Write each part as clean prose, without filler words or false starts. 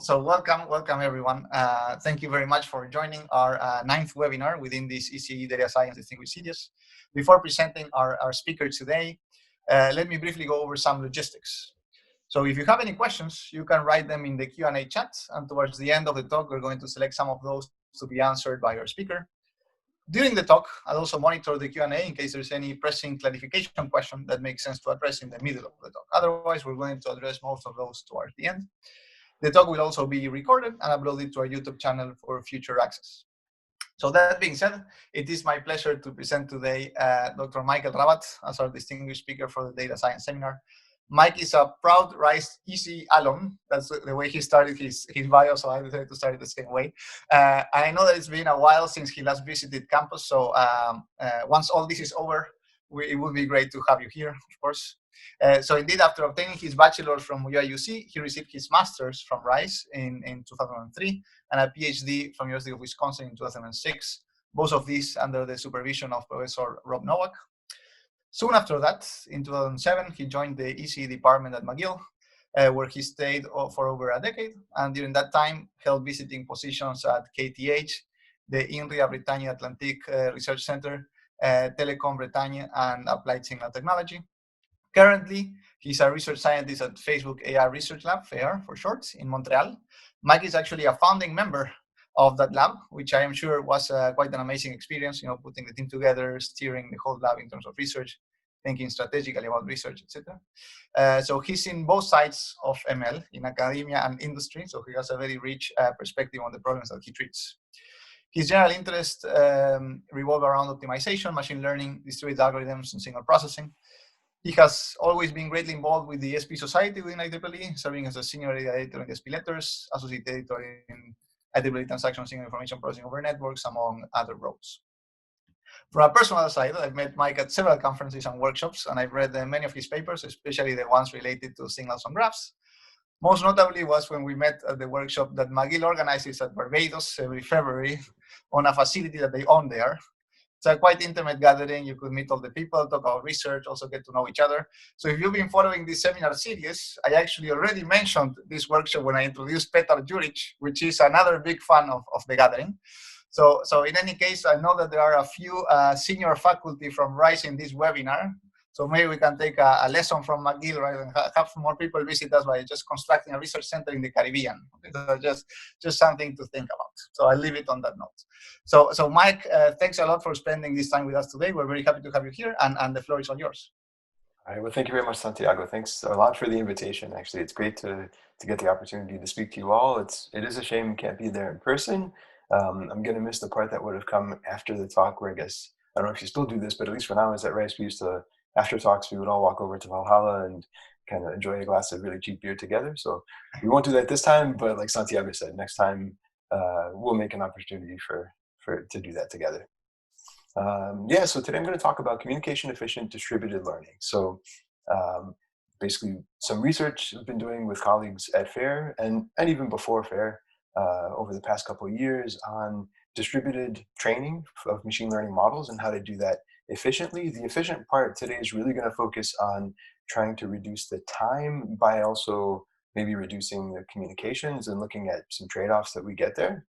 welcome everyone. Thank you very much for joining our ninth webinar within this ECE Data Science Distinguished Series. Before presenting our speaker today, let me briefly go over some logistics. So if you have any questions, you can write them in the Q&A chat, and towards the end of the talk, we're going to select some of those to be answered by our speaker. During the talk, I'll also monitor the Q&A in case there's any pressing clarification question that makes sense to address in the middle of the talk. Otherwise, we're going to address most of those towards the end. The talk will also be recorded and uploaded to our YouTube channel for future access. So that being said, it is my pleasure to present today Dr. Michael Rabbat as our distinguished speaker for the data science seminar. Mike is a proud RISE ECE alum. That's the way he started his bio, so I decided to start it the same way. I know that it's been a while since he last visited campus, so once all this is over, it would be great to have you here, of course. So indeed, after obtaining his bachelor's from UIUC, he received his master's from RISE in 2003 and a PhD from University of Wisconsin in 2006, both of these under the supervision of Professor Rob Nowak. Soon after that, in 2007, he joined the ECE department at McGill, where he stayed for over a decade, and during that time held visiting positions at KTH, the INRIA Bretagne Atlantique Research Center, Telecom Bretagne, and Applied Signal Technology. Currently, he's a research scientist at Facebook AI Research Lab, FAIR for short, in Montreal. Mike is actually a founding member of that lab, which I am sure was quite an amazing experience, putting the team together, steering the whole lab in terms of research, thinking strategically about research, etc. So he's in both sides of ML, in academia and industry, so he has a very rich perspective on the problems that he treats. His general interests revolve around optimization, machine learning, distributed algorithms, and signal processing. He has always been greatly involved with the SP Society within IEEE, serving as a senior editor in the SP Letters, associate editor in IEEE Transaction Signal Information Processing over Networks, among other roles. From a personal side, I've met Mike at several conferences and workshops, and I've read many of his papers, especially the ones related to signals on graphs. Most notably was when we met at the workshop that McGill organizes at Barbados every February on a facility that they own there. It's a quite intimate gathering. You could meet all the people, talk about research, also get to know each other. So if you've been following this seminar series, I actually already mentioned this workshop when I introduced Petar Juric, which is another big fan of the gathering. So in any case, I know that there are a few senior faculty from RISE in this webinar. So maybe we can take a lesson from McGill, right, and have more people visit us by just constructing a research center in the Caribbean. Okay? So just something to think about. So I'll leave it on that note. So Mike, thanks a lot for spending this time with us today. We're very happy to have you here, and the floor is all yours. All right. Well, thank you very much, Santiago. Thanks a lot for the invitation. Actually, it's great to get the opportunity to speak to you all. It is a shame you can't be there in person. I'm going to miss the part that would have come after the talk, where I guess, I don't know if you still do this, but at least when I was at RISE, we used to, after talks, we would all walk over to Valhalla and kind of enjoy a glass of really cheap beer together. So we won't do that this time, but like Santiago said, next time we'll make an opportunity to do that together. Yeah, so today I'm going to talk about communication efficient distributed learning. So basically some research I've been doing with colleagues at FAIR and even before FAIR over the past couple of years on distributed training of machine learning models and how to do that efficiently. The efficient part today is really going to focus on trying to reduce the time by also maybe reducing the communications and looking at some trade-offs that we get there.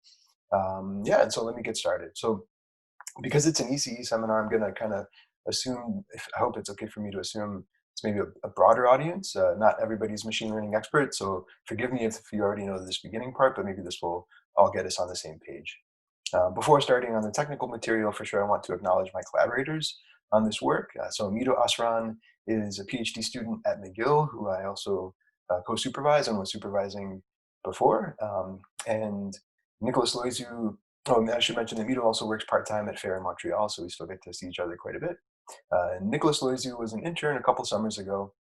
Yeah, and so let me get started. So because it's an ECE seminar, I'm going to kind of assume, I hope it's okay for me to assume it's maybe a broader audience. Not everybody's machine learning expert, so forgive me if you already know this beginning part, but maybe this will all get us on the same page. Before starting on the technical material, for sure, I want to acknowledge my collaborators on this work. So Amito Asran is a PhD student at McGill, who I also co-supervise and was supervising before. And Nicolas Loiseau, I should mention that Amito also works part-time at FAIR in Montreal, so we still get to see each other quite a bit. Nicolas Loiseau was an intern a couple summers ago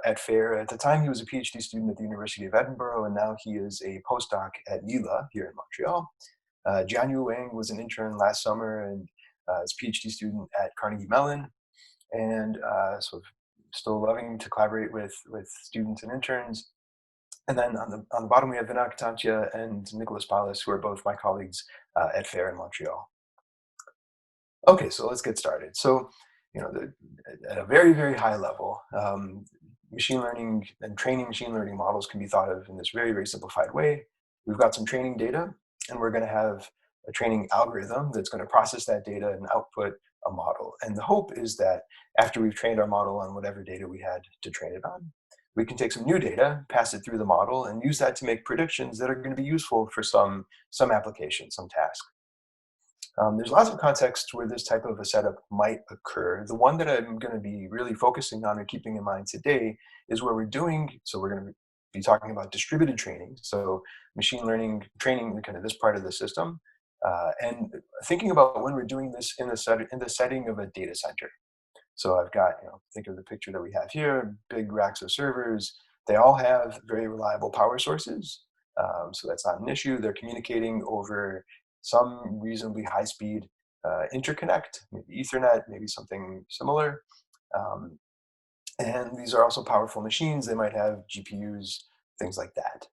at FAIR. At the time, he was a PhD student at the University of Edinburgh, and now he is a postdoc at NILA here in Montreal. Jianyu Wang was an intern last summer and is a PhD student at Carnegie Mellon, and so still loving to collaborate with students and interns. And then on the bottom, we have Vinayak Tantia and Nicolas Ballas, who are both my colleagues at FAIR in Montreal. Okay, so let's get started. So, at a very, very high level, machine learning and training machine learning models can be thought of in this very, very simplified way. we've got some training data, and we're going to have a training algorithm that's going to process that data and output a model. And the hope is that after we've trained our model on whatever data we had to train it on, we can take some new data, pass it through the model, and use that to make predictions that are going to be useful for some application, some task. There's lots of contexts where this type of a setup might occur. The one that I'm going to be really focusing on and keeping in mind today is where we're going to be talking about distributed training, so machine learning training, kind of this part of the system, and thinking about when we're doing this in the setting of a data center. So I've got, think of the picture that we have here, big racks of servers. They all have very reliable power sources. So that's not an issue. They're communicating over some reasonably high speed interconnect, maybe Ethernet, maybe something similar. And these are also powerful machines. They might have GPUs, things like that.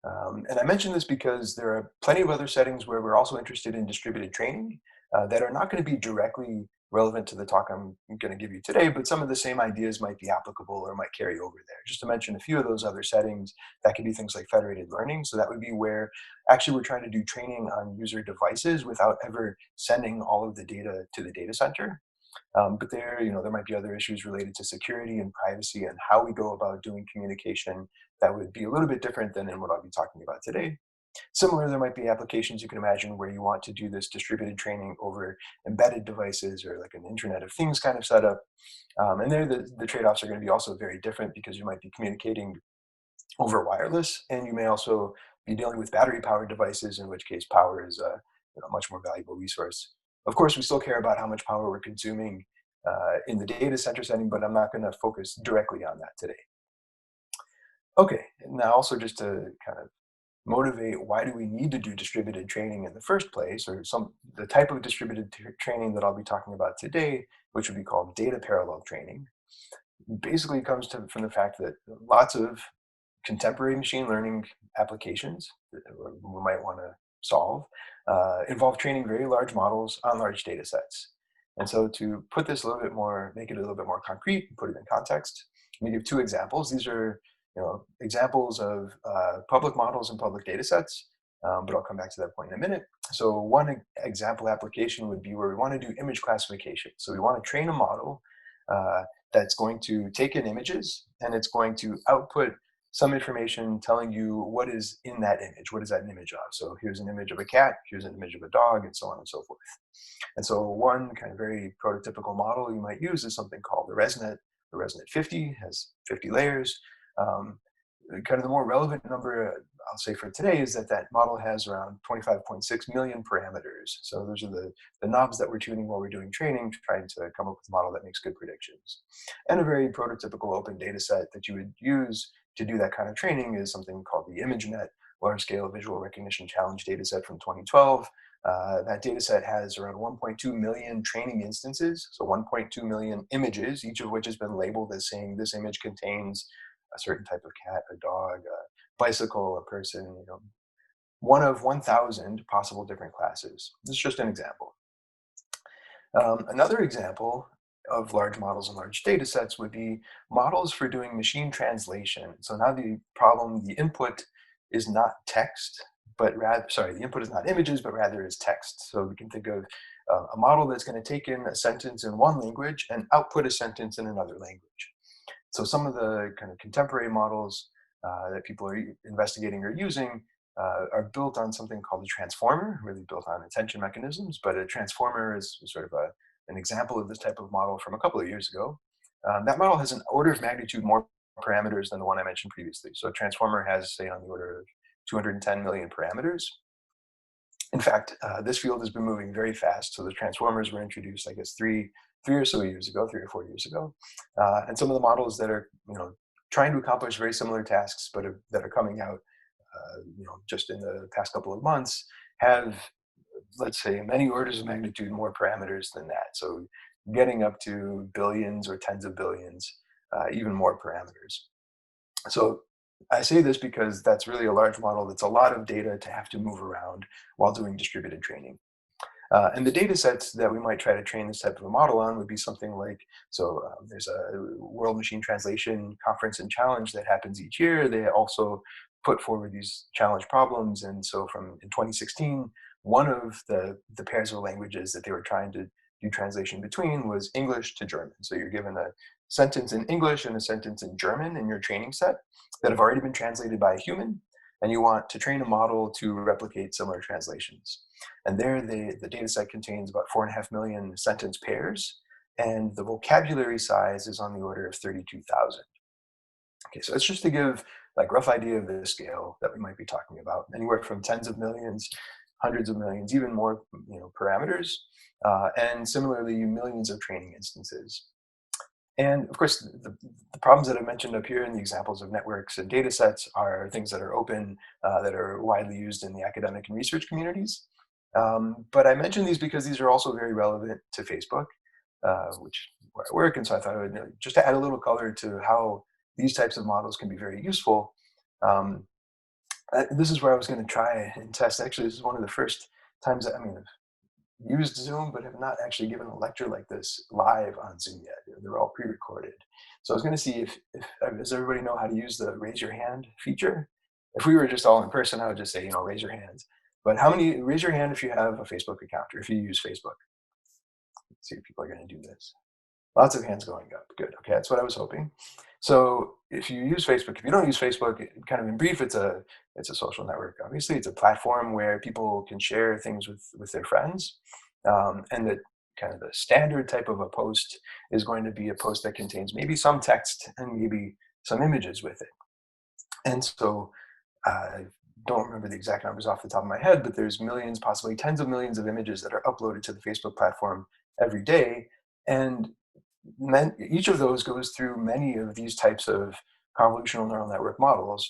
And I mention this because there are plenty of other settings where we're also interested in distributed training that are not going to be directly relevant to the talk I'm going to give you today, but some of the same ideas might be applicable or might carry over there. Just to mention a few of those other settings, that could be things like federated learning. So that would be where actually we're trying to do training on user devices without ever sending all of the data to the data center. But there might be other issues related to security and privacy and how we go about doing communication that would be a little bit different than in what I'll be talking about today. Similar, there might be applications you can imagine where you want to do this distributed training over embedded devices or like an Internet of Things kind of setup. And there, the trade-offs are going to be also very different because you might be communicating over wireless, and you may also be dealing with battery-powered devices, in which case power is a much more valuable resource. Of course, we still care about how much power we're consuming in the data center setting, but I'm not going to focus directly on that today. Okay, now also just to kind of motivate why do we need to do distributed training in the first place, or the type of distributed training that I'll be talking about today, which would be called data-parallel training, basically comes from the fact that lots of contemporary machine learning applications that we might want to solve involve training very large models on large data sets. And so to put this make it a little bit more concrete, put it in context, let me give two examples. These are examples of public models and public data sets, but I'll come back to that point in a minute. So one example application would be where we want to do image classification. So we want to train a model that's going to take in images, and it's going to output some information telling you what is in that image. What is that an image of? So here's an image of a cat, here's an image of a dog, and so on and so forth. And so one kind of very prototypical model you might use is something called the ResNet. The ResNet 50 has 50 layers. Kind of the more relevant number I'll say for today is that model has around 25.6 million parameters. So those are the knobs that we're tuning while we're doing training, trying to come up with a model that makes good predictions. And a very prototypical open data set that you would use to do that kind of training is something called the ImageNet Large Scale Visual Recognition Challenge dataset from 2012. That data set has around 1.2 million training instances, so 1.2 million images, each of which has been labeled as saying this image contains a certain type of cat, a dog, a bicycle, a person, one of 1,000 possible different classes. This is just an example. Another example of large models and large data sets would be models for doing machine translation. So now the input is not text, the input is not images, but rather is text. So we can think of a model that's going to take in a sentence in one language and output a sentence in another language. So some of the kind of contemporary models that people are investigating or using are built on something called a transformer, really built on attention mechanisms. But a transformer is sort of an example of this type of model from a couple of years ago. That model has an order of magnitude more parameters than the one I mentioned previously. So a transformer has, say, on the order of 210 million parameters. In fact, this field has been moving very fast. So the transformers were introduced, I guess, three or 4 years ago. And some of the models that are, trying to accomplish very similar tasks, but that are coming out, just in the past couple of months, have, let's say, many orders of magnitude more parameters than that. So getting up to billions or tens of billions, even more parameters. So I say this because that's really a large model. That's a lot of data to have to move around while doing distributed training. And the data sets that we might try to train this type of a model on would be something like, there's a World Machine Translation Conference and Challenge that happens each year. They also put forward these challenge problems. And so in 2016, one of the pairs of languages that they were trying to do translation between was English to German. So you're given a sentence in English and a sentence in German in your training set that have already been translated by a human, and you want to train a model to replicate similar translations. And there, the data set contains about 4.5 million sentence pairs, and the vocabulary size is on the order of 32,000. Okay, so it's just to give like rough idea of the scale that we might be talking about, anywhere from tens of millions, hundreds of millions, even more, parameters, and similarly, millions of training instances. And of course, the problems that I mentioned up here in the examples of networks and data sets are things that are open, that are widely used in the academic and research communities. But I mention these because these are also very relevant to Facebook, where I work. And so I thought I would just to add a little color to how these types of models can be very useful. This is where I was going to try and test. Actually, this is one of the first times I've used Zoom, but have not actually given a lecture like this live on Zoom yet. They're all pre-recorded. So I was going to see if does everybody know how to use the raise your hand feature? If we were just all in person, I would just say, raise your hands. But raise your hand if you have a Facebook account or if you use Facebook. Let's see if people are going to do this. Lots of hands going up. Good. Okay, that's what I was hoping. So if you use Facebook, if you don't use Facebook, kind of in brief, it's a social network. Obviously, it's a platform where people can share things with their friends, and the kind of the standard type of a post is going to be a post that contains maybe some text and maybe some images with it. And so I don't remember the exact numbers off the top of my head, but there's millions, possibly tens of millions of images that are uploaded to the Facebook platform every day. And each of those goes through many of these types of convolutional neural network models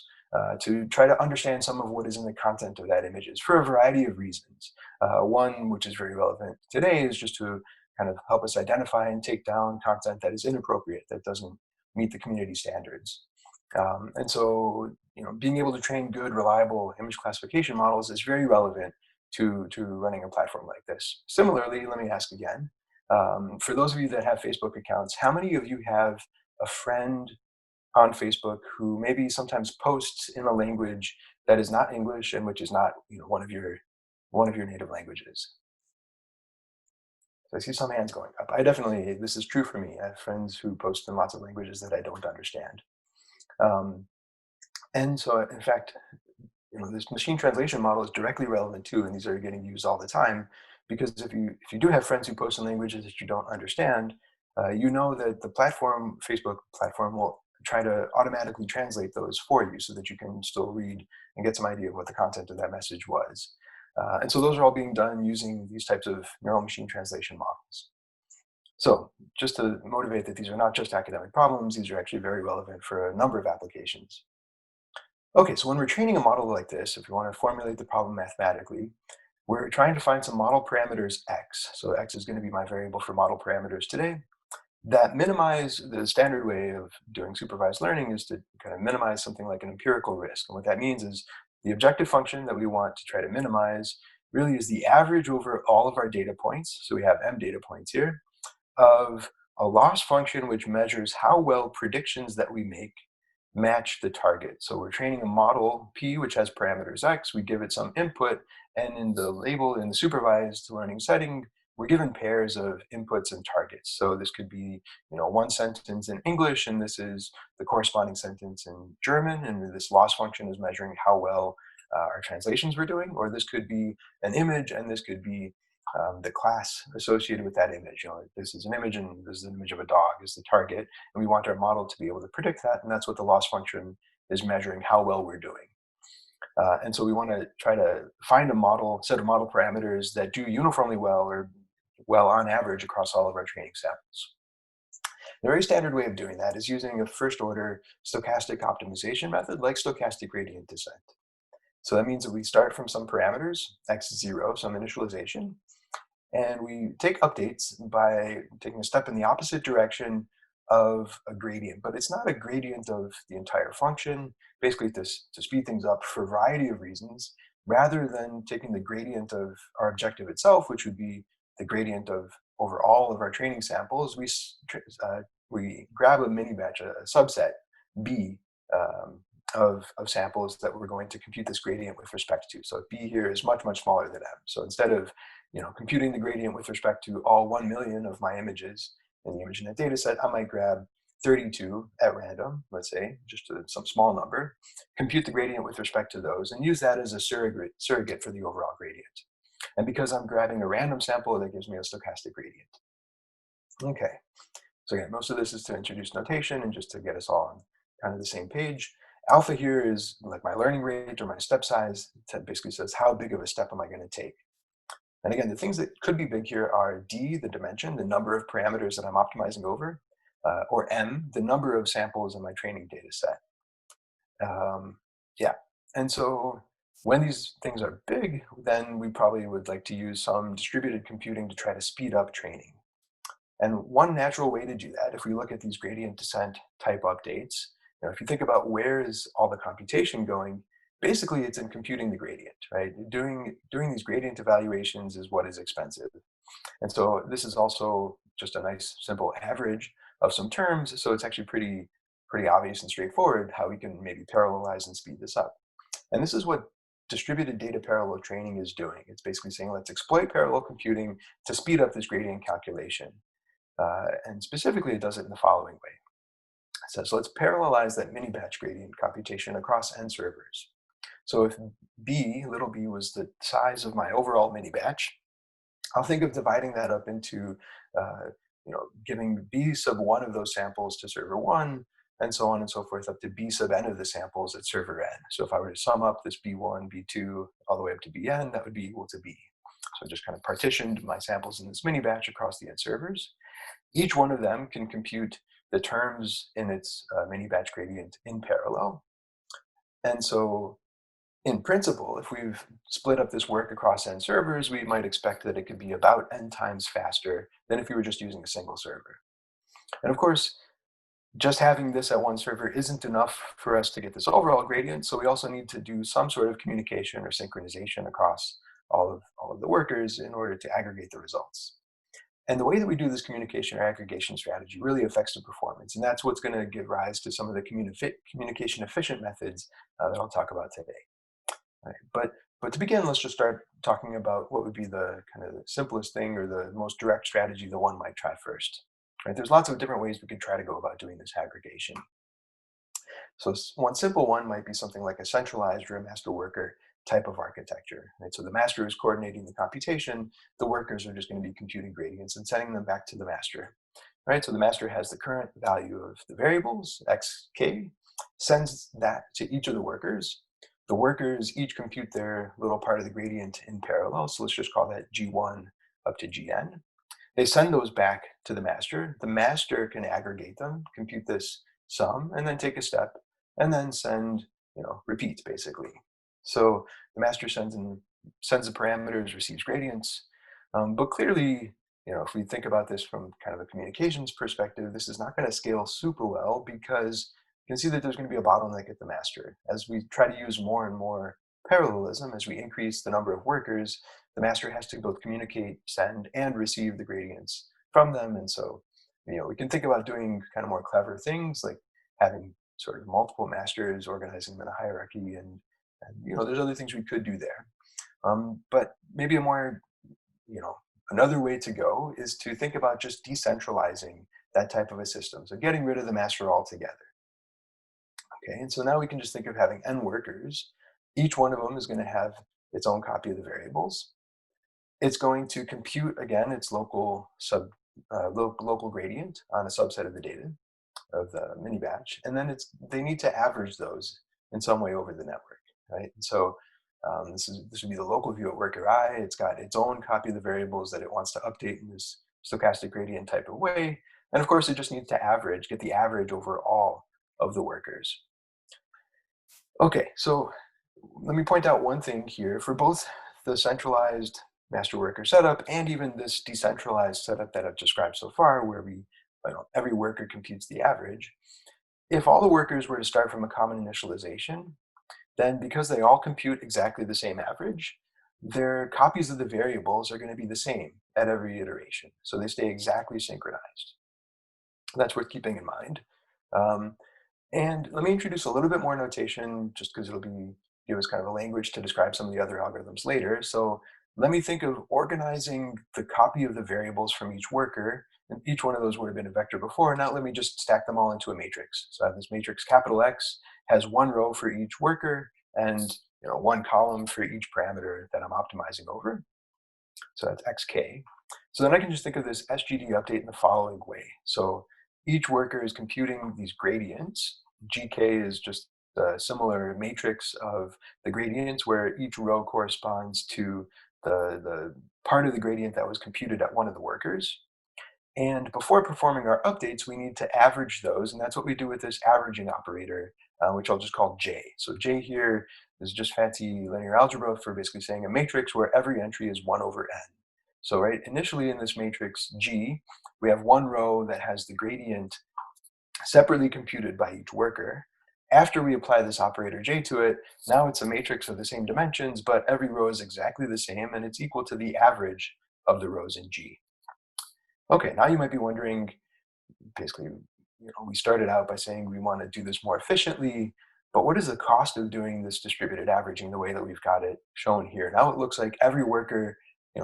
to try to understand some of what is in the content of that images for a variety of reasons. One, which is very relevant today, is just to kind of help us identify and take down content that is inappropriate, that doesn't meet the community standards. And so, being able to train good, reliable image classification models is very relevant to running a platform like this. Similarly, let me ask again, for those of you that have Facebook accounts, how many of you have a friend on Facebook who maybe sometimes posts in a language that is not English and which is not, one of your native languages? So I see some hands going up. This is true for me. I have friends who post in lots of languages that I don't understand. And so, in fact, this machine translation model is directly relevant too, and these are getting used all the time, because if you do have friends who post in languages that you don't understand, you know that the Facebook platform will try to automatically translate those for you so that you can still read and get some idea of what the content of that message was. And so those are all being done using these types of neural machine translation models. So just to motivate that these are not just academic problems, these are actually very relevant for a number of applications. Okay, so when we're training a model like this, if we want to formulate the problem mathematically, we're trying to find some model parameters x. So x is going to be my variable for model parameters today. That minimize, the standard way of doing supervised learning is to kind of minimize something like an empirical risk. And what that means is the objective function that we want to try to minimize really is the average over all of our data points. So we have m data points here of a loss function which measures how well predictions that we make match the target. So we're training a model P which has parameters x, we give it some input, and in the supervised learning setting, we're given pairs of inputs and targets. So this could be, one sentence in English, and this is the corresponding sentence in German, and this loss function is measuring how well our translations were doing. Or this could be an image, and this could be the class associated with that image. This is an image, and this is an image of a dog is the target, and we want our model to be able to predict that, and that's what the loss function is measuring how well we're doing. And so we want to try to find a set of model parameters that do uniformly well or well on average across all of our training samples. The very standard way of doing that is using a first order stochastic optimization method like stochastic gradient descent. So that means that we start from some parameters, x0, some initialization, and we take updates by taking a step in the opposite direction of a gradient, but it's not a gradient of the entire function. Basically, to speed things up for a variety of reasons, rather than taking the gradient of our objective itself, which would be the gradient of over all of our training samples, we grab a mini batch, a subset B of samples that we're going to compute this gradient with respect to. So B here is much, much smaller than M. So instead of computing the gradient with respect to all 1 million of my images in the ImageNet data set, I might grab 32 at random, let's say, just some small number, compute the gradient with respect to those, and use that as a surrogate for the overall gradient. And because I'm grabbing a random sample, that gives me a stochastic gradient. Okay, so again, most of this is to introduce notation and just to get us all on kind of the same page. Alpha here is like my learning rate or my step size. It basically says how big of a step am I going to take. And again, the things that could be big here are D, the dimension, the number of parameters that I'm optimizing over, or M, the number of samples in my training data set. Yeah, and so when these things are big, then we probably would like to use some distributed computing to try to speed up training. And one natural way to do that, if we look at these gradient descent type updates, if you think about where is all the computation going, basically it's in computing the gradient, right? Doing these gradient evaluations is what is expensive. And so this is also just a nice simple average of some terms. So it's actually pretty obvious and straightforward how we can maybe parallelize and speed this up. And this is what distributed data parallel training is doing. It's basically saying, let's exploit parallel computing to speed up this gradient calculation. And specifically, it does it in the following way. It says, let's parallelize that mini batch gradient computation across n servers. So if B, little b, was the size of my overall mini batch, I'll think of dividing that up into, giving B sub 1 of those samples to server 1, and so on and so forth up to B sub n of the samples at server n. So if I were to sum up this B1, B2, all the way up to Bn, that would be equal to B. So I just kind of partitioned my samples in this mini batch across the n servers. Each one of them can compute the terms in its mini batch gradient in parallel. And so in principle, if we've split up this work across n servers, we might expect that it could be about n times faster than if we were just using a single server. And of course, just having this at one server isn't enough for us to get this overall gradient, so we also need to do some sort of communication or synchronization across all of the workers in order to aggregate the results. And the way that we do this communication or aggregation strategy really affects the performance, and that's what's going to give rise to some of the communication efficient methods that I'll talk about today. Right. But to begin, let's just start talking about what would be the kind of the simplest thing or the most direct strategy that one might try first. Right? There's lots of different ways we could try to go about doing this aggregation. So one simple one might be something like a centralized or a master worker type of architecture. Right? So the master is coordinating the computation, the workers are just going to be computing gradients and sending them back to the master. Right? So the master has the current value of the variables, xk, sends that to each of the workers. The workers each compute their little part of the gradient in parallel. So let's just call that G1 up to Gn. They send those back to the master. The master can aggregate them, compute this sum, and then take a step, and then send, repeats basically. So the master sends the parameters, receives gradients. But clearly, if we think about this from kind of a communications perspective, this is not going to scale super well because you can see that there's going to be a bottleneck at the master. As we try to use more and more parallelism, as we increase the number of workers, the master has to both communicate, send, and receive the gradients from them. And so, we can think about doing kind of more clever things like having sort of multiple masters, organizing them in a hierarchy, and there's other things we could do there. But maybe a more, another way to go is to think about just decentralizing that type of a system. So getting rid of the master altogether. Okay, and so now we can just think of having n workers. Each one of them is going to have its own copy of the variables. It's going to compute, again, its local gradient on a subset of the data of the mini batch, and then they need to average those in some way over the network, right? And so this would be the local view at worker I. It's got its own copy of the variables that it wants to update in this stochastic gradient type of way, and of course it just needs to get the average over all of the workers. Okay, so let me point out one thing here. For both the centralized master worker setup and even this decentralized setup that I've described so far, where every worker computes the average, if all the workers were to start from a common initialization, then because they all compute exactly the same average, their copies of the variables are going to be the same at every iteration. So they stay exactly synchronized. That's worth keeping in mind. Um, and let me introduce a little bit more notation just because give us kind of a language to describe some of the other algorithms later. So let me think of organizing the copy of the variables from each worker, and each one of those would have been a vector before. Now let me just stack them all into a matrix. So I have this matrix capital X, has one row for each worker and one column for each parameter that I'm optimizing over. So that's xk. So then I can just think of this SGD update in the following way. So each worker is computing these gradients. GK is just a similar matrix of the gradients where each row corresponds to the part of the gradient that was computed at one of the workers. And before performing our updates, we need to average those, and that's what we do with this averaging operator, which I'll just call J. So J here is just fancy linear algebra for basically saying a matrix where every entry is 1 over n. So right, initially in this matrix G, we have one row that has the gradient separately computed by each worker. After we apply this operator J to it, now it's a matrix of the same dimensions, but every row is exactly the same, and it's equal to the average of the rows in G. Okay, now you might be wondering, basically, we started out by saying we want to do this more efficiently, but what is the cost of doing this distributed averaging the way that we've got it shown here? Now it looks like every worker,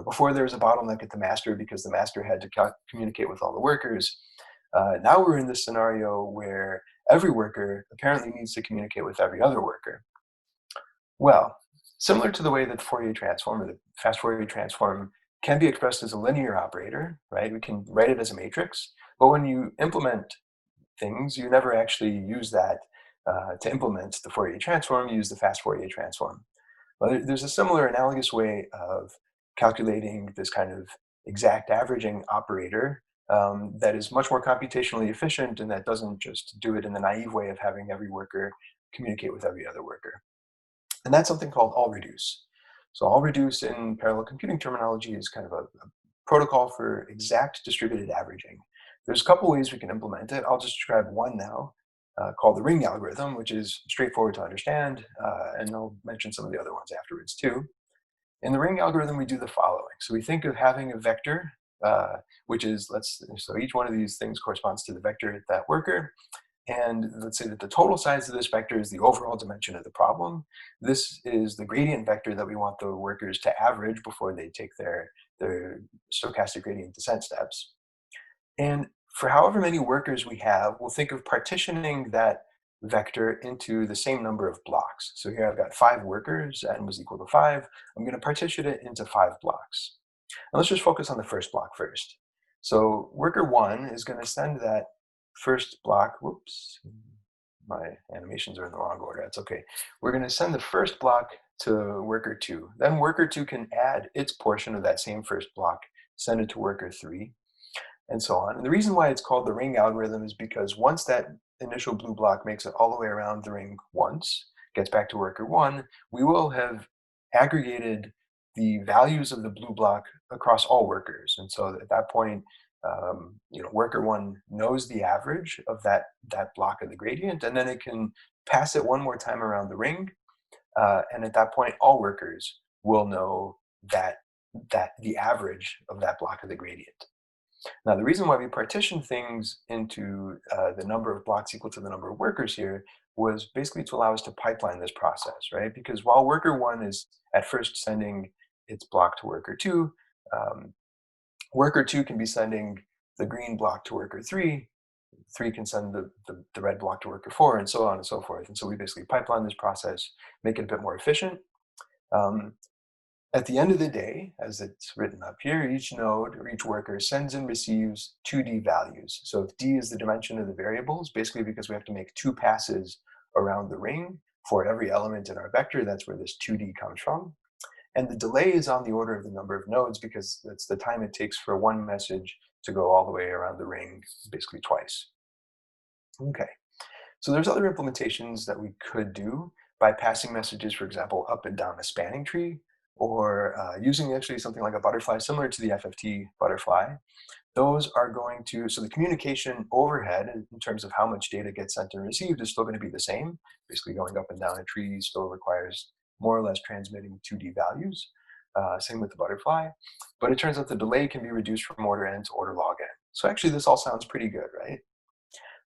before there was a bottleneck at the master because the master had to communicate with all the workers. Now we're in this scenario where every worker apparently needs to communicate with every other worker. Well, similar to the way that the Fourier transform or the fast Fourier transform can be expressed as a linear operator, right? We can write it as a matrix, but when you implement things, you never actually use that to implement the Fourier transform, you use the fast Fourier transform. Well, there's a similar analogous way of calculating this kind of exact averaging operator that is much more computationally efficient and that doesn't just do it in the naive way of having every worker communicate with every other worker. And that's something called AllReduce. So AllReduce in parallel computing terminology is kind of a protocol for exact distributed averaging. There's a couple ways we can implement it. I'll just describe one now called the ring algorithm, which is straightforward to understand, and I'll mention some of the other ones afterwards too. In the ring algorithm, we do the following. So we think of having a vector, which is, so each one of these things corresponds to the vector at that worker. And let's say that the total size of this vector is the overall dimension of the problem. This is the gradient vector that we want the workers to average before they take their stochastic gradient descent steps. And for however many workers we have, we'll think of partitioning that vector into the same number of blocks. So here I've got 5 workers, n was equal to 5. I'm going to partition it into 5 blocks. Now let's just focus on the first block first. So worker 1 is going to send that first block, whoops, my animations are in the wrong order, that's okay. We're going to send the first block to worker 2. Then worker 2 can add its portion of that same first block, send it to worker 3, and so on. And the reason why it's called the ring algorithm is because once that initial blue block makes it all the way around the ring once, gets back to worker 1, we will have aggregated the values of the blue block across all workers. And so at that point, worker 1 knows the average of that block of the gradient, and then it can pass it one more time around the ring. And at that point, all workers will know that the average of that block of the gradient. Now, the reason why we partition things into the number of blocks equal to the number of workers here was basically to allow us to pipeline this process, right? Because while worker 1 is at first sending its block to worker 2, worker 2 can be sending the green block to worker 3, 3 can send the red block to worker 4, and so on and so forth. And so we basically pipeline this process, make it a bit more efficient. At the end of the day, as it's written up here, each node or each worker sends and receives 2D values. So if D is the dimension of the variables, basically because we have to make 2 passes around the ring for every element in our vector, that's where this 2D comes from. And the delay is on the order of the number of nodes because that's the time it takes for one message to go all the way around the ring, basically twice. Okay, so there's other implementations that we could do by passing messages, for example, up and down a spanning tree, or using actually something like a butterfly similar to the FFT butterfly. those are going to, so the communication overhead in terms of how much data gets sent and received is still going to be the same. Basically going up and down a tree still requires more or less transmitting 2D values. Same with the butterfly. But it turns out the delay can be reduced from order n to order log n. So actually this all sounds pretty good, right?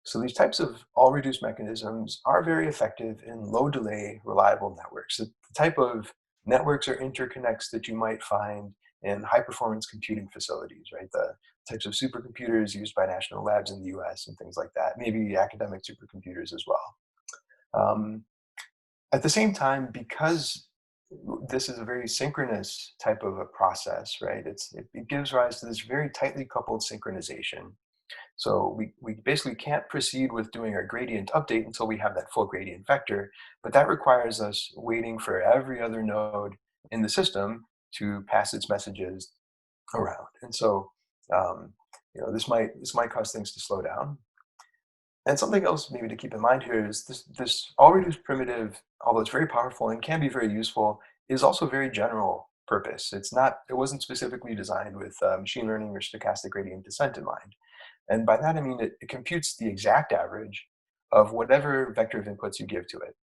So these types of all-reduce mechanisms are very effective in low delay, reliable networks. The type of networks or interconnects that you might find in high-performance computing facilities, right? The types of supercomputers used by national labs in the US and things like that, maybe academic supercomputers as well. Um, at the same time, because this is a very synchronous type of a process, right? It gives rise to this very tightly coupled synchronization. So we basically can't proceed with doing our gradient update until we have that full gradient vector, but that requires us waiting for every other node in the system to pass its messages around. And so, this might cause things to slow down. And something else maybe to keep in mind here is this all-reduce primitive, although it's very powerful and can be very useful, is also very general purpose. It wasn't specifically designed with machine learning or stochastic gradient descent in mind. And by that, I mean it computes the exact average of whatever vector of inputs you give to it.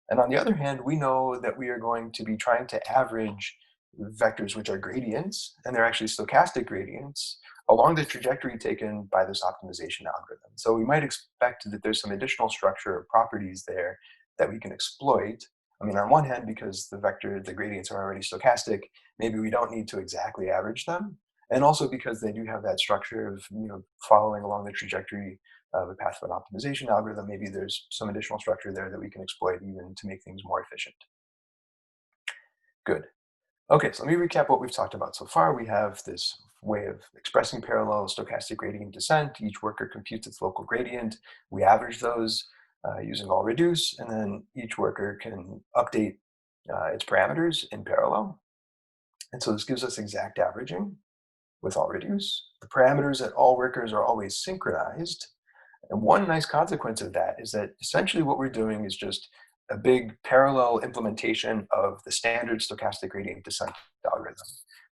And on the other hand, we know that we are going to be trying to average vectors which are gradients, and they're actually stochastic gradients, along the trajectory taken by this optimization algorithm. So we might expect that there's some additional structure or properties there that we can exploit. I mean, on one hand, because the gradients are already stochastic, maybe we don't need to exactly average them. And also because they do have that structure of following along the trajectory of a path of an optimization algorithm, maybe there's some additional structure there that we can exploit even to make things more efficient. Good. Okay, so let me recap what we've talked about so far. We have this way of expressing parallel stochastic gradient descent. Each worker computes its local gradient. We average those using AllReduce, and then each worker can update its parameters in parallel. And so this gives us exact averaging with AllReduce. The parameters at all workers are always synchronized. And one nice consequence of that is that essentially what we're doing is just a big parallel implementation of the standard stochastic gradient descent algorithm.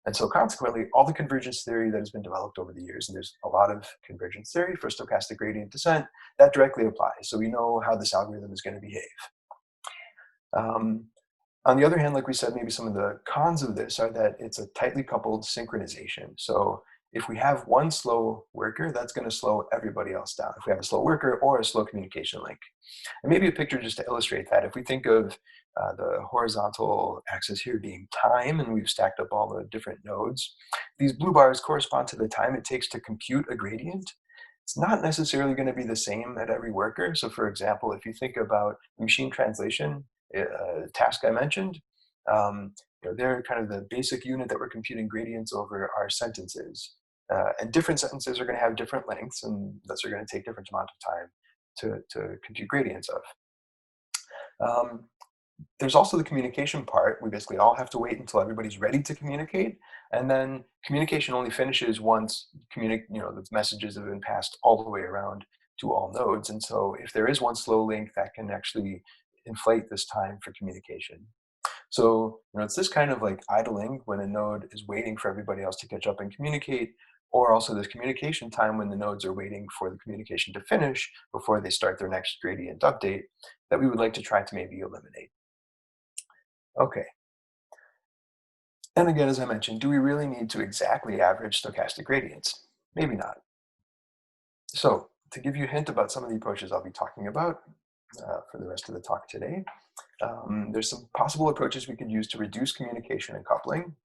And so consequently, all the convergence theory that has been developed over the years, and there's a lot of convergence theory for stochastic gradient descent, that directly applies. So we know how this algorithm is going to behave. On the other hand, like we said, maybe some of the cons of this are that it's a tightly coupled synchronization. So if we have one slow worker, that's going to slow everybody else down. If we have a slow worker or a slow communication link. And maybe a picture just to illustrate that. If we think of the horizontal axis here being time, and we've stacked up all the different nodes, these blue bars correspond to the time it takes to compute a gradient. It's not necessarily going to be the same at every worker. So for example, if you think about machine translation task I mentioned, they're kind of the basic unit that we're computing gradients over our sentences. And different sentences are going to have different lengths, and thus are going to take different amount of time to compute gradients of. There's also the communication part. We basically all have to wait until everybody's ready to communicate, and then communication only finishes once the messages have been passed all the way around to all nodes. And so if there is one slow link, that can actually inflate this time for communication. So it's this kind of like idling when a node is waiting for everybody else to catch up and communicate, or also this communication time when the nodes are waiting for the communication to finish before they start their next gradient update, that we would like to try to maybe eliminate. Okay. And again, as I mentioned, do we really need to exactly average stochastic gradients? Maybe not. So to give you a hint about some of the approaches I'll be talking about for the rest of the talk today, there's some possible approaches we could use to reduce communication and coupling.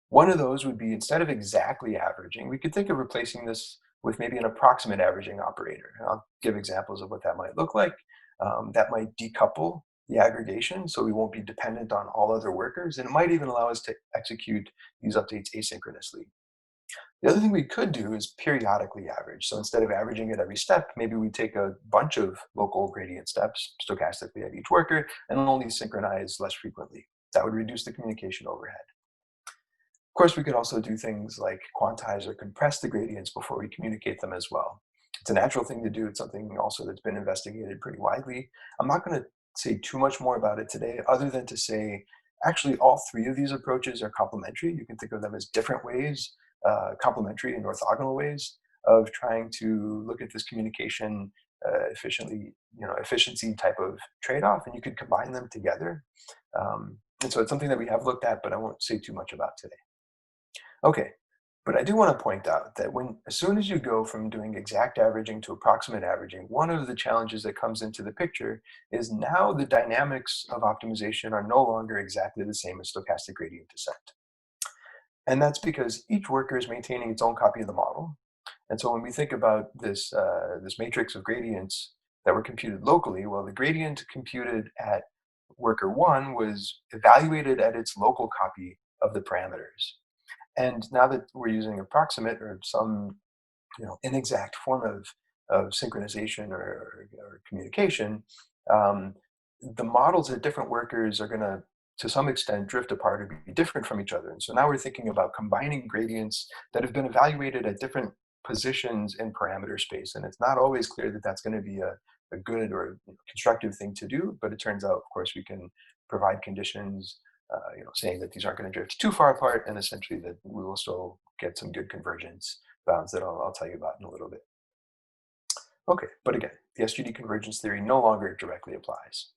One of those would be, instead of exactly averaging, we could think of replacing this with maybe an approximate averaging operator. And I'll give examples of what that might look like. That might decouple the aggregation, so we won't be dependent on all other workers, and it might even allow us to execute these updates asynchronously. The other thing we could do is periodically average. So instead of averaging at every step, maybe we take a bunch of local gradient steps stochastically at each worker and only synchronize less frequently. That would reduce the communication overhead. Of course, we could also do things like quantize or compress the gradients before we communicate them as well. It's a natural thing to do. It's something also that's been investigated pretty widely. I'm not going to say too much more about it today, other than to say, actually, all three of these approaches are complementary. You can think of them as different ways complementary and orthogonal ways of trying to look at this communication efficiency type of trade-off, and you could combine them together. And so it's something that we have looked at, but I won't say too much about today. Okay, but I do want to point out that as soon as you go from doing exact averaging to approximate averaging, one of the challenges that comes into the picture is now the dynamics of optimization are no longer exactly the same as stochastic gradient descent. And that's because each worker is maintaining its own copy of the model. And so when we think about this matrix of gradients that were computed locally, well, the gradient computed at worker 1 was evaluated at its local copy of the parameters. And now that we're using approximate or some inexact form of synchronization or communication, the models at different workers are going to some extent drift apart or be different from each other. And so now we're thinking about combining gradients that have been evaluated at different positions in parameter space. And it's not always clear that that's going to be a good or constructive thing to do, but it turns out, of course, we can provide conditions saying that these aren't going to drift too far apart, and essentially that we will still get some good convergence bounds that I'll tell you about in a little bit. Okay, but again, the SGD convergence theory no longer directly applies.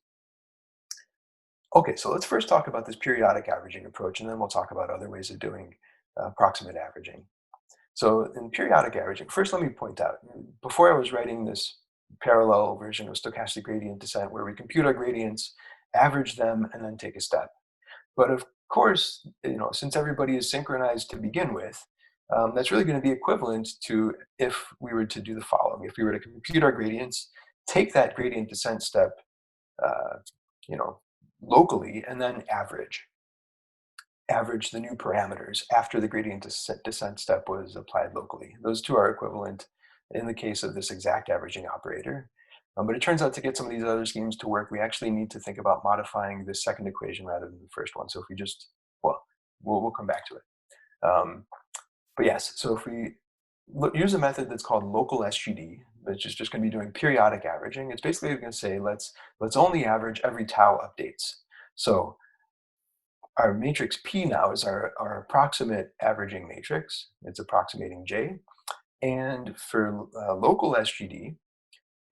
Okay, so let's first talk about this periodic averaging approach, and then we'll talk about other ways of doing approximate averaging. So in periodic averaging, first let me point out, before I was writing this parallel version of stochastic gradient descent where we compute our gradients, average them, and then take a step. But of course, since everybody is synchronized to begin with, that's really going to be equivalent to if we were to do the following. If we were to compute our gradients, take that gradient descent step, locally, and then average the new parameters after the gradient descent step was applied locally. Those two are equivalent in the case of this exact averaging operator. But it turns out to get some of these other schemes to work, we actually need to think about modifying this second equation rather than the first one. So if we just, we'll come back to it. But yes, so if we use a method that's called local SGD, which is just going to be doing periodic averaging, it's basically going to say, let's only average every tau updates. So our matrix P now is our approximate averaging matrix. It's approximating J. And for local SGD,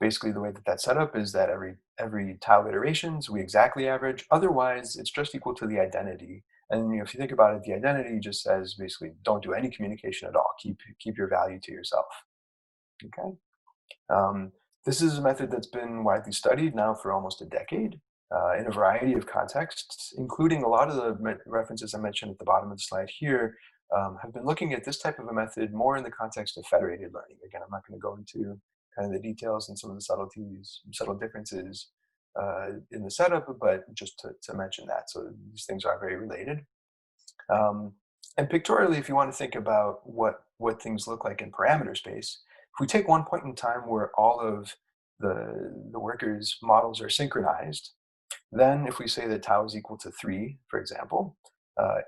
basically the way that that's set up is that every tau iterations, we exactly average. Otherwise, it's just equal to the identity. And if you think about it, the identity just says basically don't do any communication at all. Keep your value to yourself. Okay. This is a method that's been widely studied now for almost a decade in a variety of contexts, including a lot of the references I mentioned at the bottom of the slide here have been looking at this type of a method more in the context of federated learning. Again, I'm not going to go into kind of the details and some of the subtle differences in the setup, but just to mention that. So these things are very related. And pictorially, if you want to think about what things look like in parameter space, if we take one point in time where all of the workers' models are synchronized, then if we say that tau is equal to 3, for example,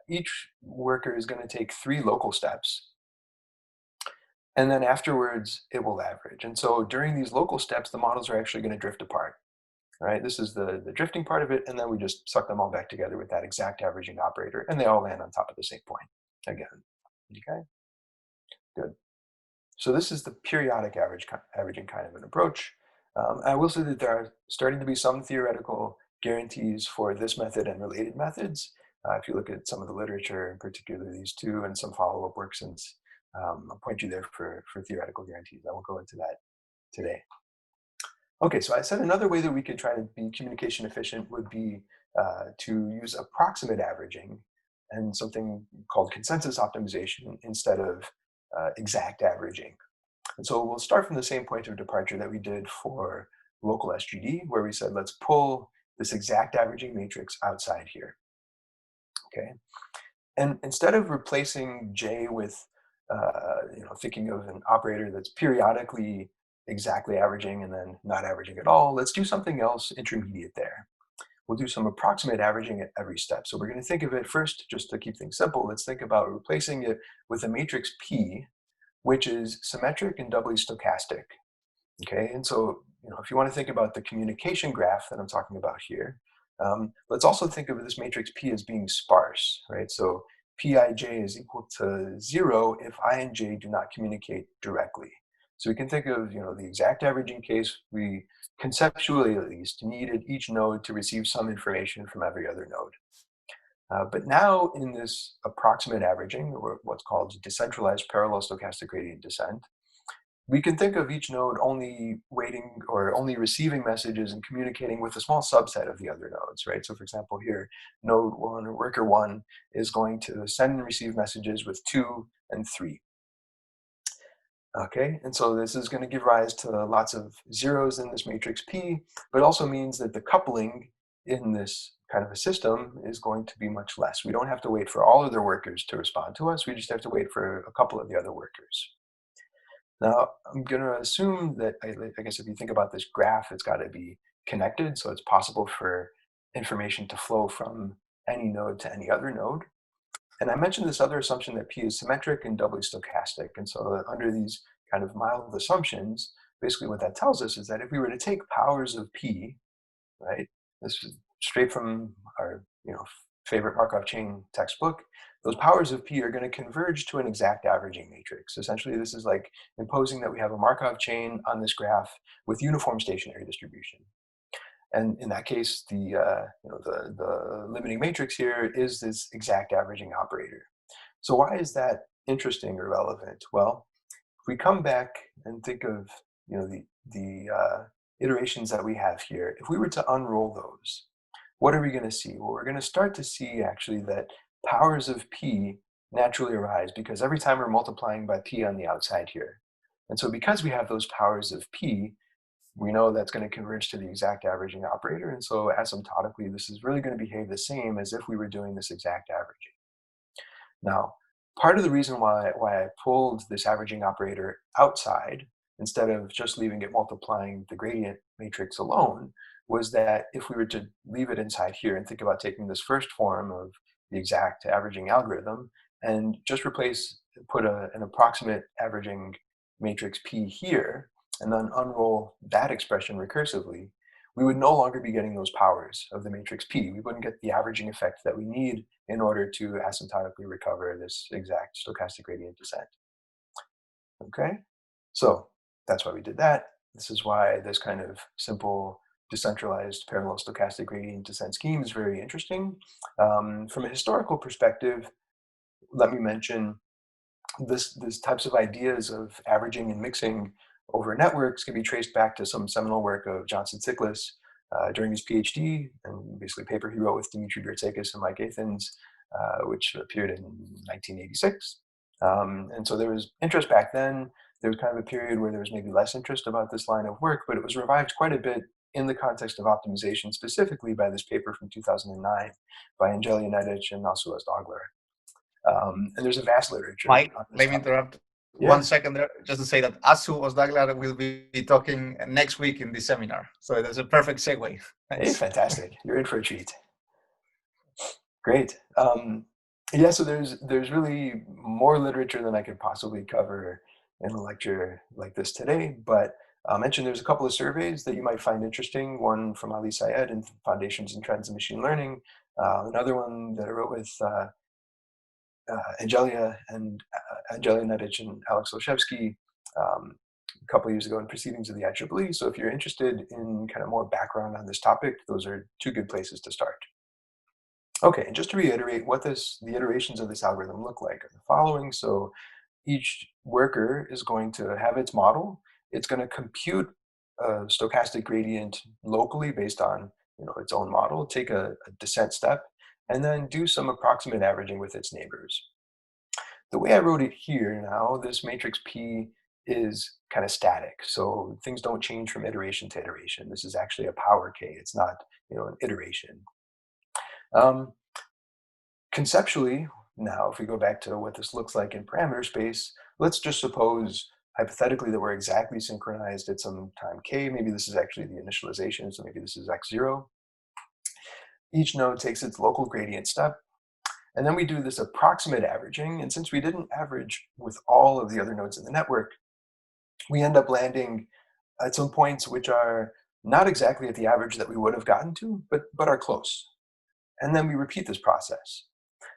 each worker is going to take 3 local steps. And then afterwards, it will average. And so during these local steps, the models are actually going to drift apart. Right? This is the drifting part of it, and then we just suck them all back together with that exact averaging operator, and they all land on top of the same point again. Okay, good. So this is the periodic averaging kind of an approach. I will say that there are starting to be some theoretical guarantees for this method and related methods. If you look at some of the literature, in particular these two, and some follow-up work since, I'll point you there for theoretical guarantees. I won't go into that today. Okay, so I said another way that we could try to be communication efficient would be to use approximate averaging and something called consensus optimization instead of exact averaging. And so we'll start from the same point of departure that we did for local SGD, where we said, let's pull this exact averaging matrix outside here. Okay, and instead of replacing J with, thinking of an operator that's periodically exactly averaging and then not averaging at all, let's do something else intermediate there. We'll do some approximate averaging at every step. So we're going to think of it first, just to keep things simple, let's think about replacing it with a matrix P, which is symmetric and doubly stochastic. Okay, and so if you want to think about the communication graph that I'm talking about here, let's also think of this matrix P as being sparse, right? So Pij is equal to 0 if I and j do not communicate directly. So we can think of, the exact averaging case. We conceptually, at least, needed each node to receive some information from every other node. But now in this approximate averaging, or what's called decentralized parallel stochastic gradient descent, we can think of each node only waiting or only receiving messages and communicating with a small subset of the other nodes, right? So for example, here, node 1 or worker 1 is going to send and receive messages with 2 and 3. Okay, and so this is going to give rise to lots of zeros in this matrix P, but also means that the coupling in this kind of a system is going to be much less. We don't have to wait for all other workers to respond to us. We just have to wait for a couple of the other workers. Now, I'm going to assume that, I guess if you think about this graph, it's got to be connected. So it's possible for information to flow from any node to any other node. And I mentioned this other assumption that P is symmetric and doubly stochastic. And so under these kind of mild assumptions, basically what that tells us is that if we were to take powers of P, right, this is straight from our favorite Markov chain textbook, those powers of P are going to converge to an exact averaging matrix. Essentially, this is like imposing that we have a Markov chain on this graph with uniform stationary distribution. And in that case, the limiting matrix here is this exact averaging operator. So why is that interesting or relevant? Well, if we come back and think of the iterations that we have here, if we were to unroll those, what are we going to see? Well, we're going to start to see actually that powers of P naturally arise because every time we're multiplying by P on the outside here. And so because we have those powers of P, we know that's going to converge to the exact averaging operator. And so asymptotically, this is really going to behave the same as if we were doing this exact averaging. Now, part of the reason why I pulled this averaging operator outside instead of just leaving it multiplying the gradient matrix alone was that if we were to leave it inside here and think about taking this first form of the exact averaging algorithm and just put an approximate averaging matrix P here, and then unroll that expression recursively, we would no longer be getting those powers of the matrix P. We wouldn't get the averaging effect that we need in order to asymptotically recover this exact stochastic gradient descent. Okay, so that's why we did that. This is why this kind of simple decentralized parallel stochastic gradient descent scheme is very interesting. From a historical perspective, let me mention these types of ideas of averaging and mixing over networks can be traced back to some seminal work of Johnson Siklis during his PhD, and basically a paper he wrote with Dimitri Bertsakis and Mike Athens, which appeared in 1986. And so there was interest back then. There was kind of a period where there was maybe less interest about this line of work, but it was revived quite a bit in the context of optimization, specifically by this paper from 2009 by Angelya Nedic and Nasuas Dogler. And there's a vast literature. Mike, let me interrupt. Yeah. 1 second there, just to say that Asu Osdaglar will be talking next week in this seminar. So that's a perfect segue. Thanks. Hey, fantastic. You're in for a treat. Great. Yeah, so there's really more literature than I could possibly cover in a lecture like this today, but I'll mention there's a couple of surveys that you might find interesting. One from Ali Syed in Foundations and Trends in Machine Learning. Another one that I wrote with Angelya Nedic and Alex Olszewski a couple of years ago in Proceedings of the IEEE. So if you're interested in kind of more background on this topic, those are two good places to start. Okay, and just to reiterate what the iterations of this algorithm look like are the following. So each worker is going to have its model. It's going to compute a stochastic gradient locally based on its own model, take a descent step, and then do some approximate averaging with its neighbors. The way I wrote it here now, this matrix P is kind of static. So things don't change from iteration to iteration. This is actually a power K. It's not an iteration. Conceptually, now, if we go back to what this looks like in parameter space, let's just suppose hypothetically that we're exactly synchronized at some time K. Maybe this is actually the initialization, so maybe this is x0. Each node takes its local gradient step, and then we do this approximate averaging. And since we didn't average with all of the other nodes in the network, we end up landing at some points which are not exactly at the average that we would have gotten to, but are close. And then we repeat this process.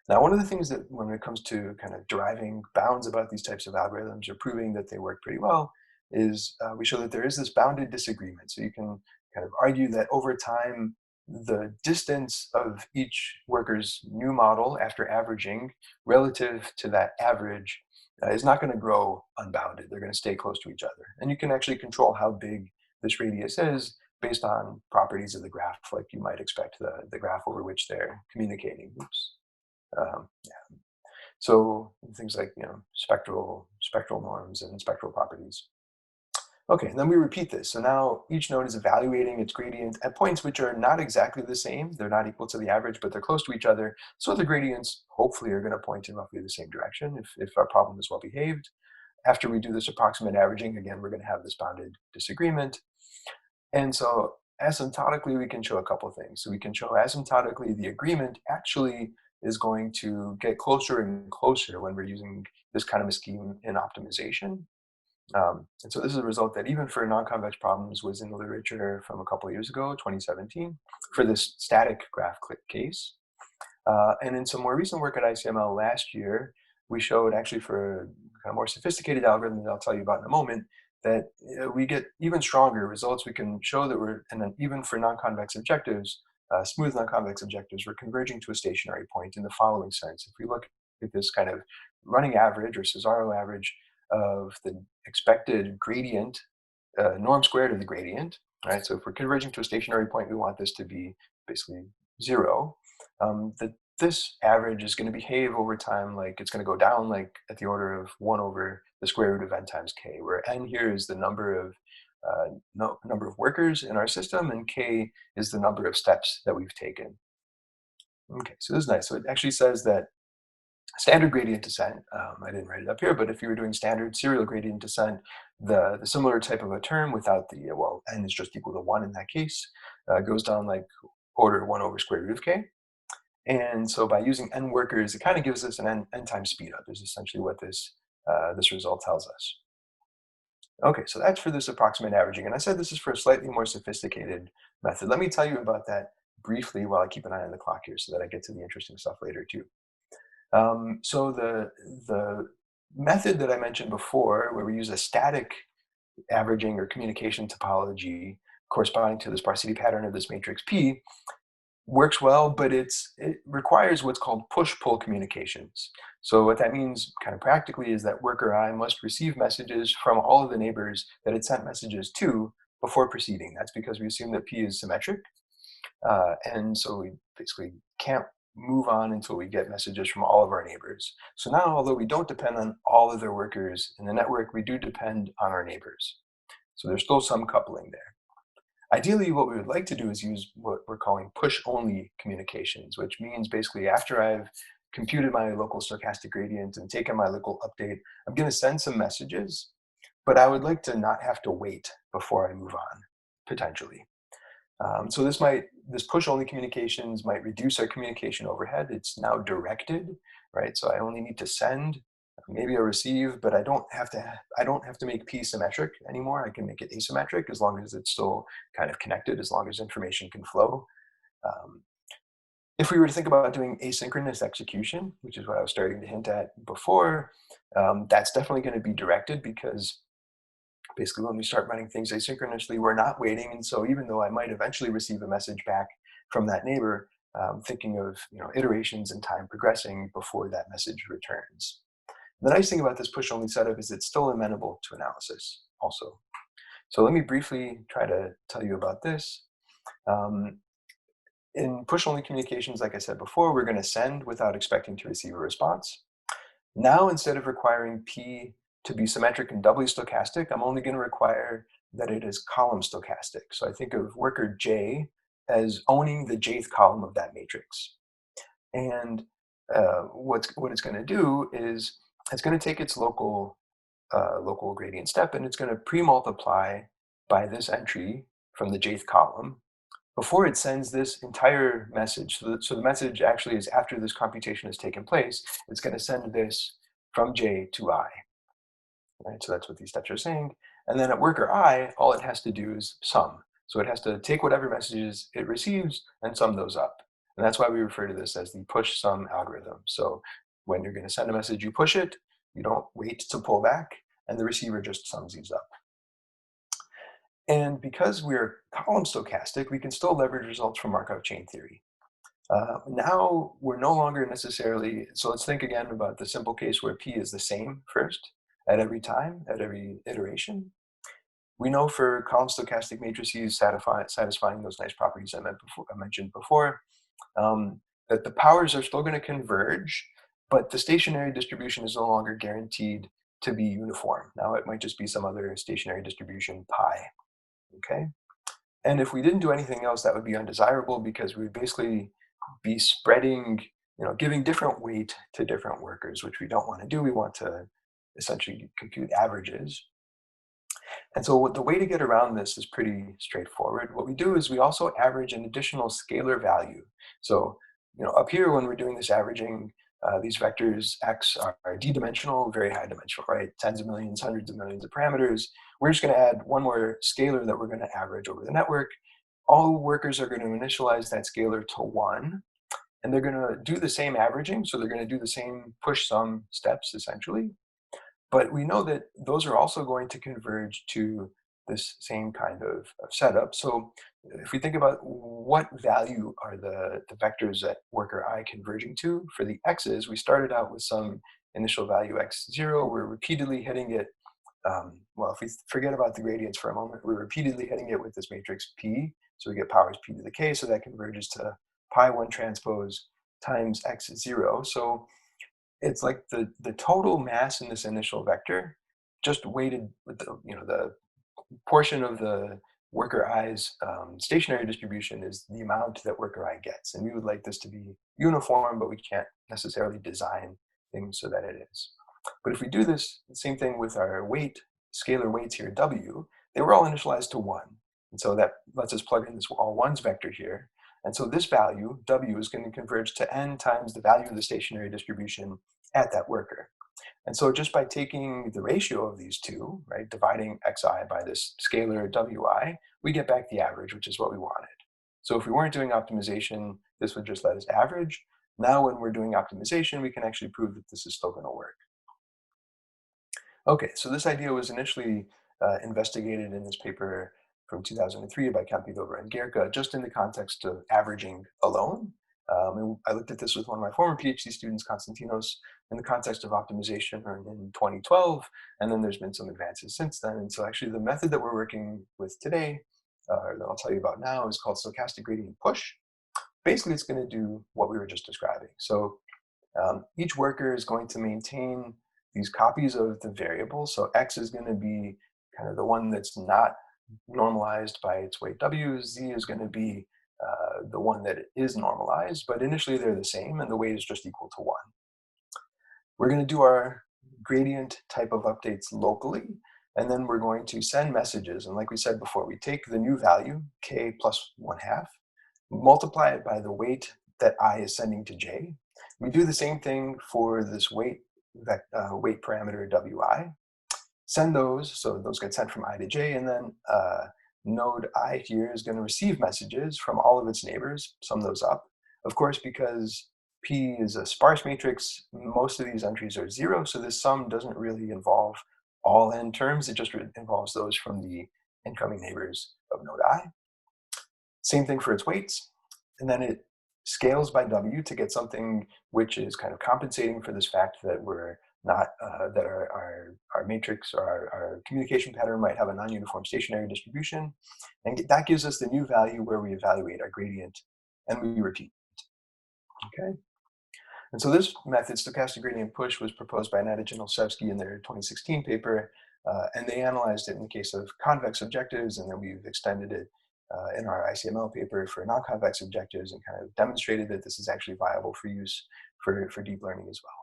Now, one of the things that when it comes to kind of deriving bounds about these types of algorithms or proving that they work pretty well is we show that there is this bounded disagreement. So you can kind of argue that over time, the distance of each worker's new model after averaging relative to that average is not going to grow unbounded. They're going to stay close to each other. And you can actually control how big this radius is based on properties of the graph, like you might expect the graph over which they're communicating. Oops. Yeah. So things like spectral norms and spectral properties. Okay, and then we repeat this. So now each node is evaluating its gradient at points which are not exactly the same. They're not equal to the average, but they're close to each other. So the gradients hopefully are going to point in roughly the same direction if our problem is well behaved. After we do this approximate averaging, again, we're going to have this bounded disagreement. And so asymptotically, we can show a couple of things. So we can show asymptotically the agreement actually is going to get closer and closer when we're using this kind of a scheme in optimization. And so this is a result that even for non-convex problems was in the literature from a couple of years ago, 2017, for this static graph case. And in some more recent work at ICML last year, we showed actually for kind of more sophisticated algorithms that I'll tell you about in a moment, that we get even stronger results. We can show that and then even for non-convex objectives, smooth non-convex objectives, we're converging to a stationary point in the following sense. If we look at this kind of running average or Cesaro average of the expected gradient, norm squared of the gradient, right? So if we're converging to a stationary point, we want this to be basically 0. This average is going to behave over time like it's going to go down like at the order of 1 over the square root of n times k, where n here is the number of workers in our system, and k is the number of steps that we've taken. Okay, so this is nice. So it actually says that standard gradient descent, I didn't write it up here, but if you were doing standard serial gradient descent, the similar type of a term without the, well, n is just equal to 1 in that case, goes down like order 1 over square root of k. And so by using n workers, it kind of gives us an n times speed up is essentially what this result tells us. Okay, so that's for this approximate averaging. And I said this is for a slightly more sophisticated method. Let me tell you about that briefly while I keep an eye on the clock here so that I get to the interesting stuff later too. So the method that I mentioned before, where we use a static averaging or communication topology corresponding to the sparsity pattern of this matrix P, works well, but it requires what's called push-pull communications. So what that means kind of practically is that worker I must receive messages from all of the neighbors that it sent messages to before proceeding. That's because we assume that P is symmetric. And so we basically can't move on until we get messages from all of our neighbors. So now, although we don't depend on all of the workers in the network, we do depend on our neighbors. So there's still some coupling there. Ideally, what we would like to do is use what we're calling push-only communications, which means basically after I've computed my local stochastic gradient and taken my local update, I'm going to send some messages, but I would like to not have to wait before I move on, potentially. So this push-only communications might reduce our communication overhead. It's now directed, right? So I only need to send, maybe a receive, but I don't have to make P symmetric anymore. I can make it asymmetric as long as it's still kind of connected, as long as information can flow. If we were to think about doing asynchronous execution, which is what I was starting to hint at before, that's definitely going to be directed because basically when we start running things asynchronously, we're not waiting. And so even though I might eventually receive a message back from that neighbor, thinking of iterations and time progressing before that message returns. The nice thing about this push-only setup is it's still amenable to analysis also. So let me briefly try to tell you about this. In push-only communications, like I said before, we're going to send without expecting to receive a response. Now, instead of requiring P to be symmetric and doubly stochastic, I'm only going to require that it is column stochastic. So I think of worker J as owning the jth column of that matrix. And what it's going to do is it's going to take its local gradient step and it's going to pre-multiply by this entry from the jth column before it sends this entire message. So the message actually is after this computation has taken place, it's going to send this from J to I. Right? So that's what these steps are saying. And then at worker I, all it has to do is sum. So it has to take whatever messages it receives and sum those up. And that's why we refer to this as the push sum algorithm. So when you're going to send a message, you push it, you don't wait to pull back, and the receiver just sums these up. And because we're column stochastic, we can still leverage results from Markov chain theory. Now we're no longer necessarily, so let's think again about the simple case where P is the same first at every time, at every iteration. We know for column stochastic matrices satisfying those nice properties I mentioned before, that the powers are still going to converge, but the stationary distribution is no longer guaranteed to be uniform. Now it might just be some other stationary distribution pi, okay? And if we didn't do anything else, that would be undesirable because we would basically be spreading, giving different weight to different workers, which we don't want to do. We want to essentially compute averages. And so the way to get around this is pretty straightforward. What we do is we also average an additional scalar value. So, up here when we're doing this averaging, these vectors x are d-dimensional, very high dimensional, right? Tens of millions, hundreds of millions of parameters. We're just going to add one more scalar that we're going to average over the network. All workers are going to initialize that scalar to 1, and they're going to do the same averaging. So they're going to do the same push sum steps, essentially. But we know that those are also going to converge to this same kind of setup. So if we think about what value are the vectors that worker I converging to, for the x's, we started out with some initial value x0. We're repeatedly hitting it. Well, if we forget about the gradients for a moment, we're repeatedly hitting it with this matrix P. So we get powers P to the K. So that converges to pi 1 transpose times x0. So it's like the total mass in this initial vector just weighted with the portion of the worker i's stationary distribution is the amount that worker I gets. And we would like this to be uniform, but we can't necessarily design things so that it is. But if we do this, the same thing with our weight, scalar weights here, W, they were all initialized to 1. And so that lets us plug in this all ones vector here. And so this value, W, is going to converge to n times the value of the stationary distribution at that worker. And so just by taking the ratio of these two, right, dividing xi by this scalar wi, we get back the average, which is what we wanted. So if we weren't doing optimization, this would just let us average. Now when we're doing optimization, we can actually prove that this is still going to work. Okay, so this idea was initially investigated in this paper from 2003 by Campidova and Gerka, just in the context of averaging alone. And I looked at this with one of my former PhD students, Konstantinos, in the context of optimization in 2012, and then there's been some advances since then. And so actually the method that we're working with today, that I'll tell you about now, is called stochastic gradient push. Basically, it's going to do what we were just describing. So each worker is going to maintain these copies of the variable. So x is going to be kind of the one that's not normalized by its weight w. Z is going to be the one that is normalized, but initially they're the same and the weight is just equal to 1. We're going to do our gradient type of updates locally, and then we're going to send messages. And like we said before, we take the new value, k plus 1/2, multiply it by the weight that I is sending to j. We do the same thing for this weight parameter wi. Send those, so those get sent from I to j, and then node I here is going to receive messages from all of its neighbors, sum those up. Of course, because P is a sparse matrix, most of these entries are 0, so this sum doesn't really involve all n terms, it just involves those from the incoming neighbors of node I. Same thing for its weights, and then it scales by W to get something which is kind of compensating for this fact that we're not, that our matrix or our communication pattern might have a non-uniform stationary distribution. And that gives us the new value where we evaluate our gradient and we repeat. Okay. And so this method, stochastic gradient push, was proposed by Nadich and Olszewski in their 2016 paper. And they analyzed it in the case of convex objectives, and then we've extended it in our ICML paper for non-convex objectives and kind of demonstrated that this is actually viable for use for deep learning as well.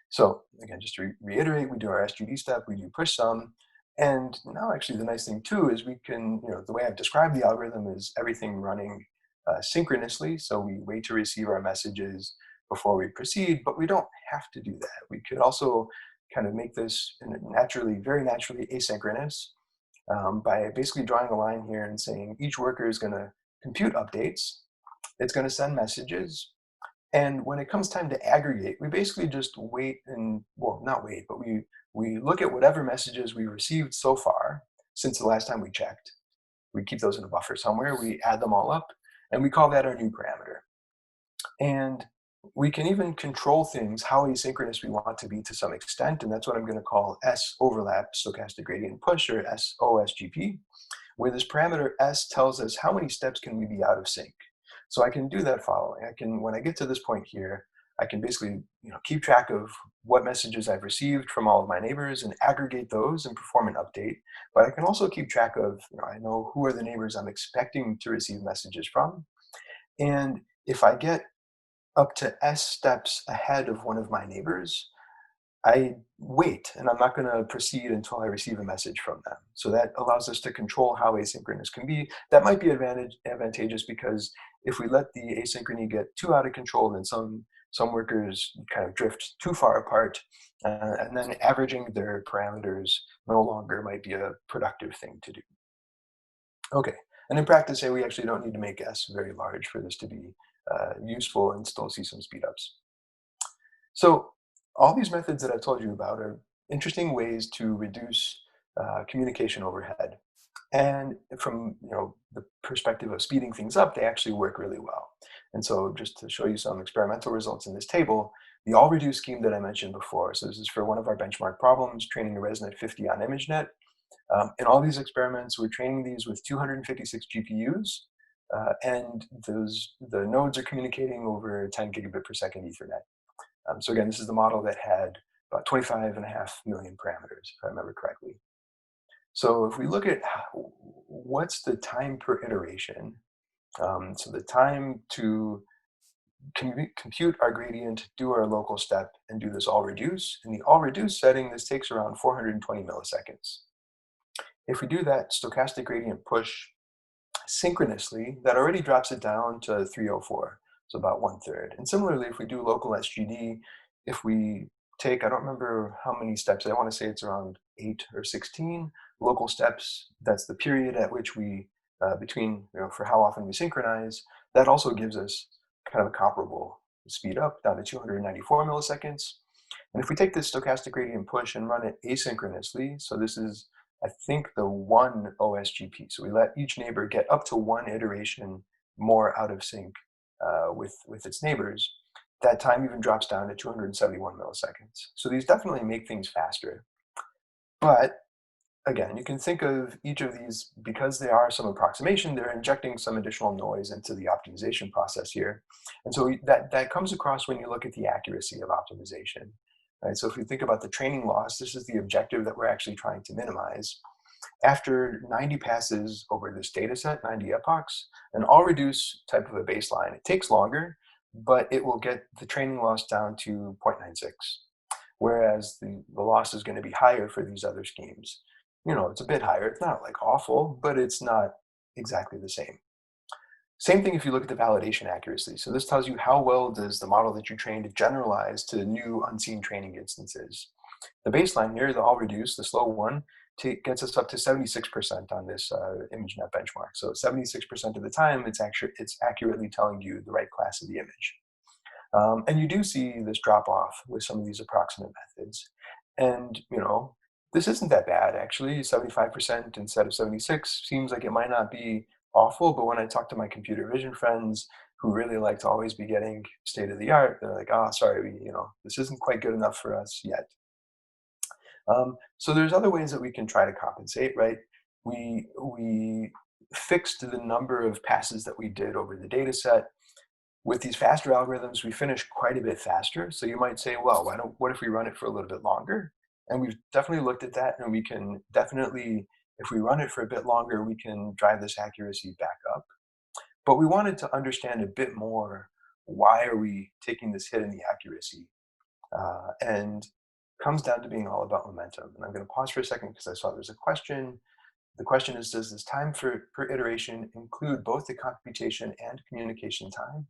So again, just to reiterate, we do our SGD step, we do push sum, and now actually the nice thing too is we can, the way I've described the algorithm is everything running synchronously. So we wait to receive our messages before we proceed, but we don't have to do that. We could also kind of make this very naturally asynchronous by basically drawing a line here and saying each worker is going to compute updates. It's going to send messages. And when it comes time to aggregate, we basically just wait and, well, not wait, but we look at whatever messages we received so far since the last time we checked. We keep those in a buffer somewhere, we add them all up, and we call that our new parameter. And we can even control things, how asynchronous we want to be to some extent, and that's what I'm going to call S overlap stochastic gradient push, or SOSGP, where this parameter S tells us how many steps can we be out of sync. So I can do that following. I can, when I get to this point here, I can basically keep track of what messages I've received from all of my neighbors and aggregate those and perform an update. But I can also keep track of, I know who are the neighbors I'm expecting to receive messages from. And if I get up to S steps ahead of one of my neighbors, I wait, and I'm not going to proceed until I receive a message from them. So that allows us to control how asynchronous can be. That might be advantageous because if we let the asynchrony get too out of control, then some workers kind of drift too far apart, and then averaging their parameters no longer might be a productive thing to do. Okay, and in practice, say we actually don't need to make S very large for this to be useful and still see some speedups. So all these methods that I've told you about are interesting ways to reduce communication overhead. And from the perspective of speeding things up, they actually work really well. And so just to show you some experimental results in this table, the AllReduce scheme that I mentioned before, so this is for one of our benchmark problems, training a ResNet 50 on ImageNet. In all these experiments, we're training these with 256 GPUs, and the nodes are communicating over 10 gigabit per second Ethernet. So again, this is the model that had about 25.5 million parameters, if I remember correctly. So if we look at what's the time per iteration, so the time to compute our gradient, do our local step, and do this AllReduce. In the AllReduce setting, this takes around 420 milliseconds. If we do that stochastic gradient push synchronously, that already drops it down to 304, so about 1/3. And similarly, if we do local SGD, if we take, I don't remember how many steps, I want to say it's around 8 or 16 local steps. That's the period at which we, between, for how often we synchronize. That also gives us kind of a comparable speed up down to 294 milliseconds. And if we take this stochastic gradient push and run it asynchronously, so this is, I think, the one OSGP. So we let each neighbor get up to one iteration more out of sync with its neighbors. That time even drops down to 271 milliseconds. So these definitely make things faster. But again, you can think of each of these, because they are some approximation, they're injecting some additional noise into the optimization process here. And so that comes across when you look at the accuracy of optimization. Right? So if we think about the training loss, this is the objective that we're actually trying to minimize. After 90 passes over this data set, 90 epochs, an AllReduce type of a baseline, it takes longer, but it will get the training loss down to 0.96. Whereas the loss is going to be higher for these other schemes. It's a bit higher. It's not like awful, but it's not exactly the same. Same thing if you look at the validation accuracy. So this tells you how well does the model that you trained generalize to new unseen training instances. The baseline here, the AllReduce, the slow one, gets us up to 76% on this ImageNet benchmark. So 76% of the time, it's accurately telling you the right class of the image. And you do see this drop off with some of these approximate methods. And, this isn't that bad, actually. 75% instead of 76 seems like it might not be awful, but when I talk to my computer vision friends who really like to always be getting state of the art, they're like, oh, sorry, this isn't quite good enough for us yet. So there's other ways that we can try to compensate, right? We fixed the number of passes that we did over the data set. With these faster algorithms, we finish quite a bit faster. So you might say, well, what if we run it for a little bit longer? And we've definitely looked at that, and we can definitely, if we run it for a bit longer, we can drive this accuracy back up. But we wanted to understand a bit more, why are we taking this hit in the accuracy? And comes down to being all about momentum. And I'm going to pause for a second because I saw there's a question. The question is, does this time per iteration include both the computation and communication time?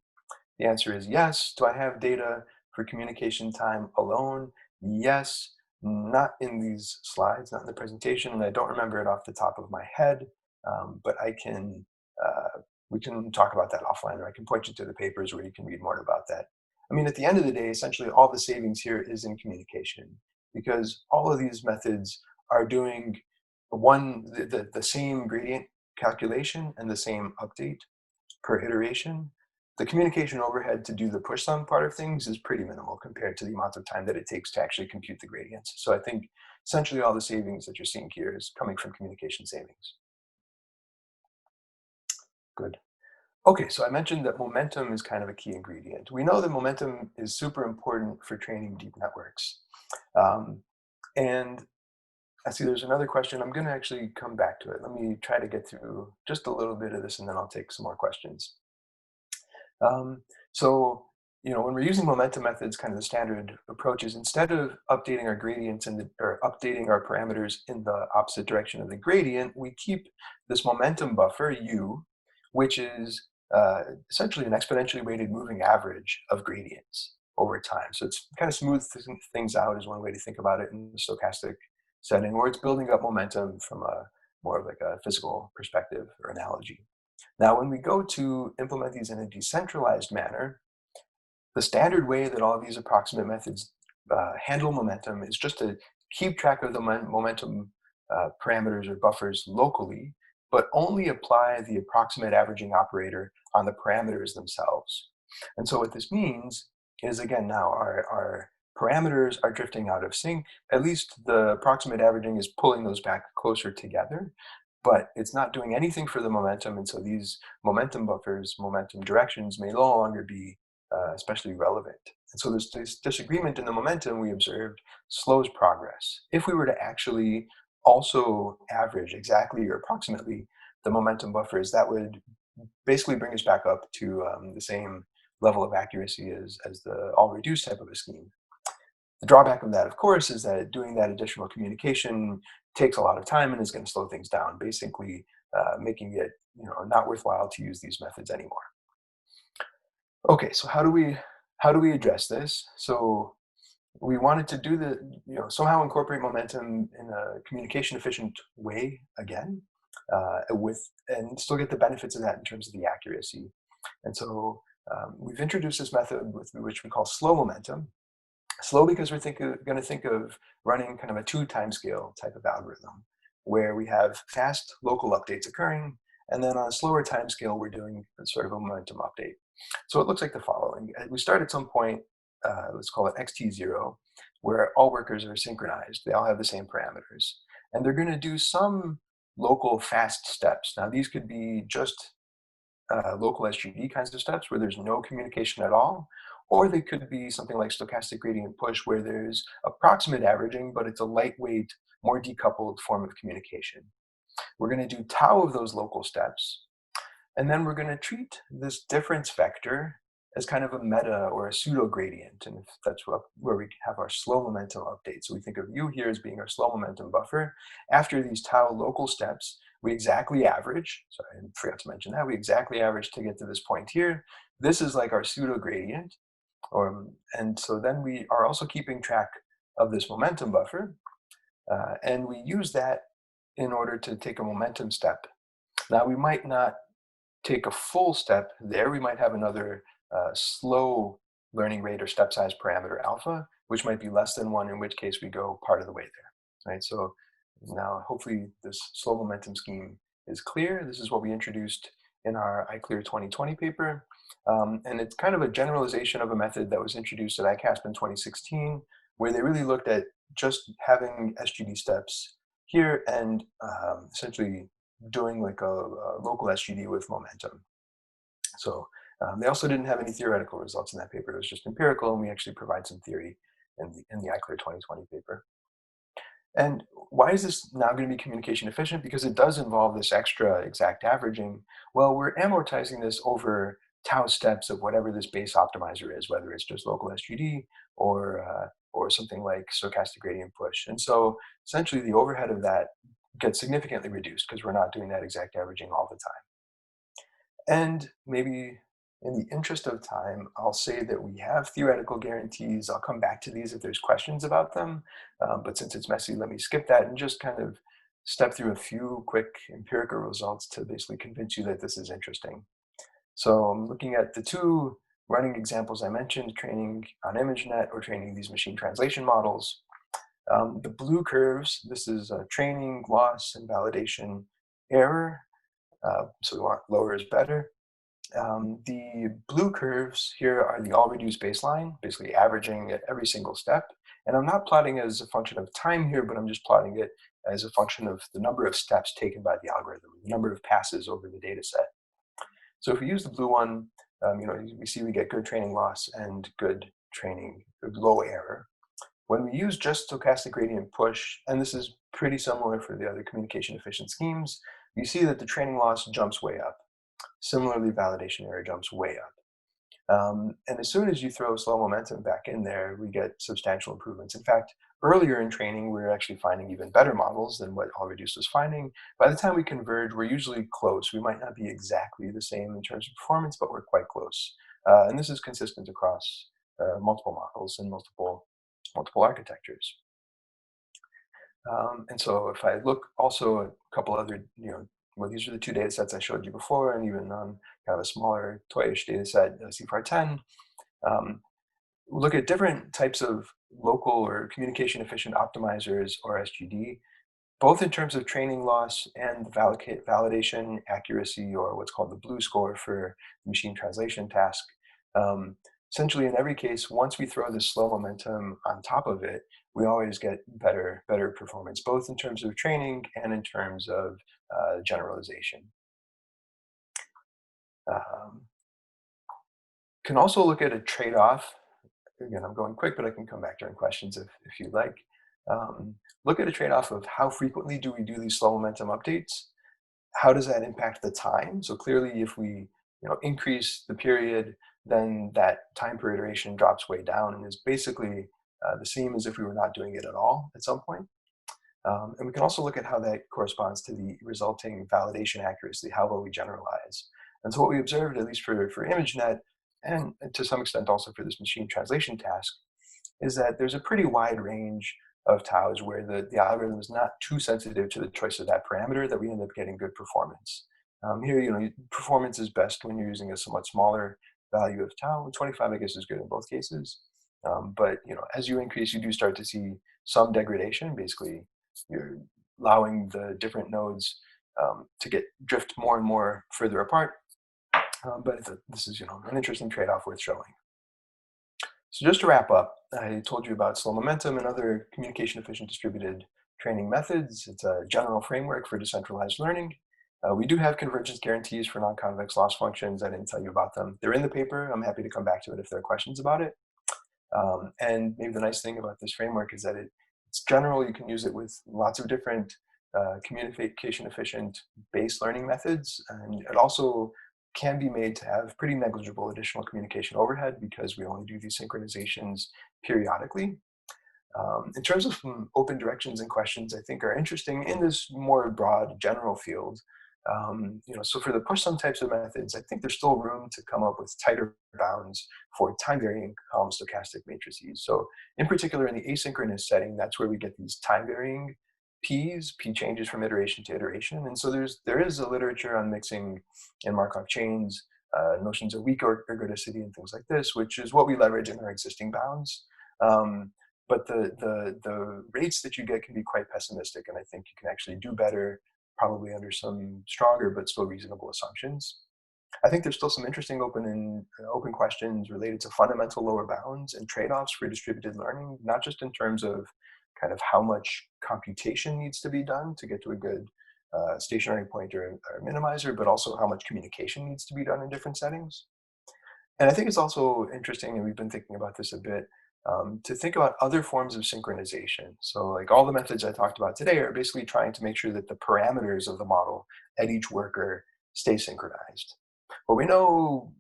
The answer is yes. Do I have data for communication time alone? Yes. Not in these slides, not in the presentation, and I don't remember it off the top of my head, but I can we can talk about that offline, or I can point you to the papers where you can read more about that. I mean, at the end of the day, essentially all the savings here is in communication, because all of these methods are doing the same gradient calculation and the same update per iteration. The communication overhead to do the push sum part of things is pretty minimal compared to the amount of time that it takes to actually compute the gradients. So I think essentially all the savings that you're seeing here is coming from communication savings. Good. Okay, so I mentioned that momentum is kind of a key ingredient. We know that momentum is super important for training deep networks. And I see there's another question. I'm going to actually come back to it. Let me try to get through just a little bit of this, and then I'll take some more questions. So, when we're using momentum methods, kind of the standard approach is, instead of updating our gradients or updating our parameters in the opposite direction of the gradient, we keep this momentum buffer, U, which is essentially an exponentially weighted moving average of gradients over time. So it's kind of smooth things out, is one way to think about it in the stochastic setting, or it's building up momentum from a more of like a physical perspective or analogy. Now, when we go to implement these in a decentralized manner, the standard way that all of these approximate methods handle momentum is just to keep track of the momentum parameters or buffers locally, but only apply the approximate averaging operator on the parameters themselves. And so what this means is, again, now our parameters are drifting out of sync. At least the approximate averaging is pulling those back closer together, but it's not doing anything for the momentum. And so these momentum buffers, momentum directions, may no longer be especially relevant. And so this disagreement in the momentum we observed slows progress. If we were to actually also average exactly or approximately the momentum buffers, that would basically bring us back up to the same level of accuracy as the AllReduce type of a scheme. The drawback of that, of course, is that doing that additional communication takes a lot of time and is going to slow things down, basically making it not worthwhile to use these methods anymore. Okay, so how do we address this? So we wanted to do somehow incorporate momentum in a communication efficient way again, and still get the benefits of that in terms of the accuracy. And so we've introduced this method which we call slow momentum. Slow because we're going to think of running kind of a 2 timescale type of algorithm, where we have fast local updates occurring, and then on a slower timescale, we're doing sort of a momentum update. So it looks like the following. We start at some point, let's call it xt0, where all workers are synchronized. They all have the same parameters. And they're going to do some local fast steps. Now, these could be just local SGD kinds of steps where there's no communication at all, or they could be something like stochastic gradient push, where there's approximate averaging, but it's a lightweight, more decoupled form of communication. We're going to do tau of those local steps, and then we're going to treat this difference vector as kind of a meta or a pseudo gradient. And if that's where we have our slow momentum update. So we think of U here as being our slow momentum buffer. After these tau local steps, we exactly average. Sorry, I forgot to mention that. We exactly average to get to this point here. This is like our pseudo gradient. And so then we are also keeping track of this momentum buffer. And we use that in order to take a momentum step. Now, we might not take a full step there. We might have another slow learning rate or step size parameter alpha, which might be less than 1, in which case we go part of the way there, right? So now hopefully this slow momentum scheme is clear. This is what we introduced in our iClear 2020 paper. And it's kind of a generalization of a method that was introduced at ICASP in 2016, where they really looked at just having SGD steps here and essentially doing like a local SGD with momentum. So they also didn't have any theoretical results in that paper. It was just empirical, and we actually provide some theory in the iClear 2020 paper. And why is this now going to be communication efficient? Because it does involve this extra exact averaging. Well, we're amortizing this over tau steps of whatever this base optimizer is, whether it's just local SGD or something like stochastic gradient push. And so essentially the overhead of that gets significantly reduced because we're not doing that exact averaging all the time. And maybe in the interest of time, I'll say that we have theoretical guarantees. I'll come back to these if there's questions about them. But since it's messy, let me skip that and just kind of step through a few quick empirical results to basically convince you that this is interesting. So I'm looking at the two running examples I mentioned, training on ImageNet or training these machine translation models. The blue curves, this is training, loss, and validation error. So we want lower is better. The blue curves here are the AllReduce baseline, basically averaging at every single step. And I'm not plotting it as a function of time here, but I'm just plotting it as a function of the number of steps taken by the algorithm, the number of passes over the data set. So if we use the blue one, we see we get good training loss and good low error. When we use just stochastic gradient push, and this is pretty similar for the other communication efficient schemes, you see that the training loss jumps way up. Similarly, validation error jumps way up. And as soon as you throw slow momentum back in there, we get substantial improvements. In fact, earlier in training, we were actually finding even better models than what AllReduce was finding. By the time we converge, we're usually close. We might not be exactly the same in terms of performance, but we're quite close. And this is consistent across multiple models and multiple architectures. And so if I look also at a couple other, these are the two data sets I showed you before, and even on kind of a smaller toyish data set, CFAR10, look at different types of local or communication efficient optimizers or SGD, both in terms of training loss and validation accuracy, or what's called the blue score for the machine translation task. Essentially, in every case, once we throw this slow momentum on top of it, we always get better performance, both in terms of training and in terms of generalization. Can also look at a trade-off. Again, I'm going quick, but I can come back during questions if you'd like. Look at a trade-off of how frequently do we do these slow momentum updates? How does that impact the time? So clearly, if we increase the period, then that time per iteration drops way down and is basically the same as if we were not doing it at all at some point. And we can also look at how that corresponds to the resulting validation accuracy, how well we generalize. And so what we observed, at least for ImageNet, and to some extent also for this machine translation task, is that there's a pretty wide range of taus where the algorithm is not too sensitive to the choice of that parameter that we end up getting good performance. Here, performance is best when you're using a somewhat smaller value of tau. 25, I guess, is good in both cases. But as you increase, you do start to see some degradation. Basically, you're allowing the different nodes to drift more and more further apart. But this is an interesting trade-off worth showing. So just to wrap up, I told you about slow momentum and other communication-efficient distributed training methods. It's a general framework for decentralized learning. We do have convergence guarantees for non-convex loss functions. I didn't tell you about them. They're in the paper. I'm happy to come back to it if there are questions about it. And maybe the nice thing about this framework is that it's general. You can use it with lots of different communication-efficient base learning methods. And it also can be made to have pretty negligible additional communication overhead because we only do these synchronizations periodically. In terms of some open directions and questions I think are interesting in this more broad general field, so for the push-sum types of methods, I think there's still room to come up with tighter bounds for time-varying column stochastic matrices. So in particular, in the asynchronous setting, that's where we get these time-varying P's, P changes from iteration to iteration. And so there is a literature on mixing and Markov chains, notions of weak ergodicity and things like this, which is what we leverage in our existing bounds. But the rates that you get can be quite pessimistic, and I think you can actually do better probably under some stronger but still reasonable assumptions. I think there's still some interesting open questions related to fundamental lower bounds and trade-offs for distributed learning, not just in terms of kind of how much computation needs to be done to get to a good stationary pointer or minimizer, but also how much communication needs to be done in different settings. And I think it's also interesting, and we've been thinking about this a bit, to think about other forms of synchronization. So like all the methods I talked about today are basically trying to make sure that the parameters of the model at each worker stay synchronized. What we know,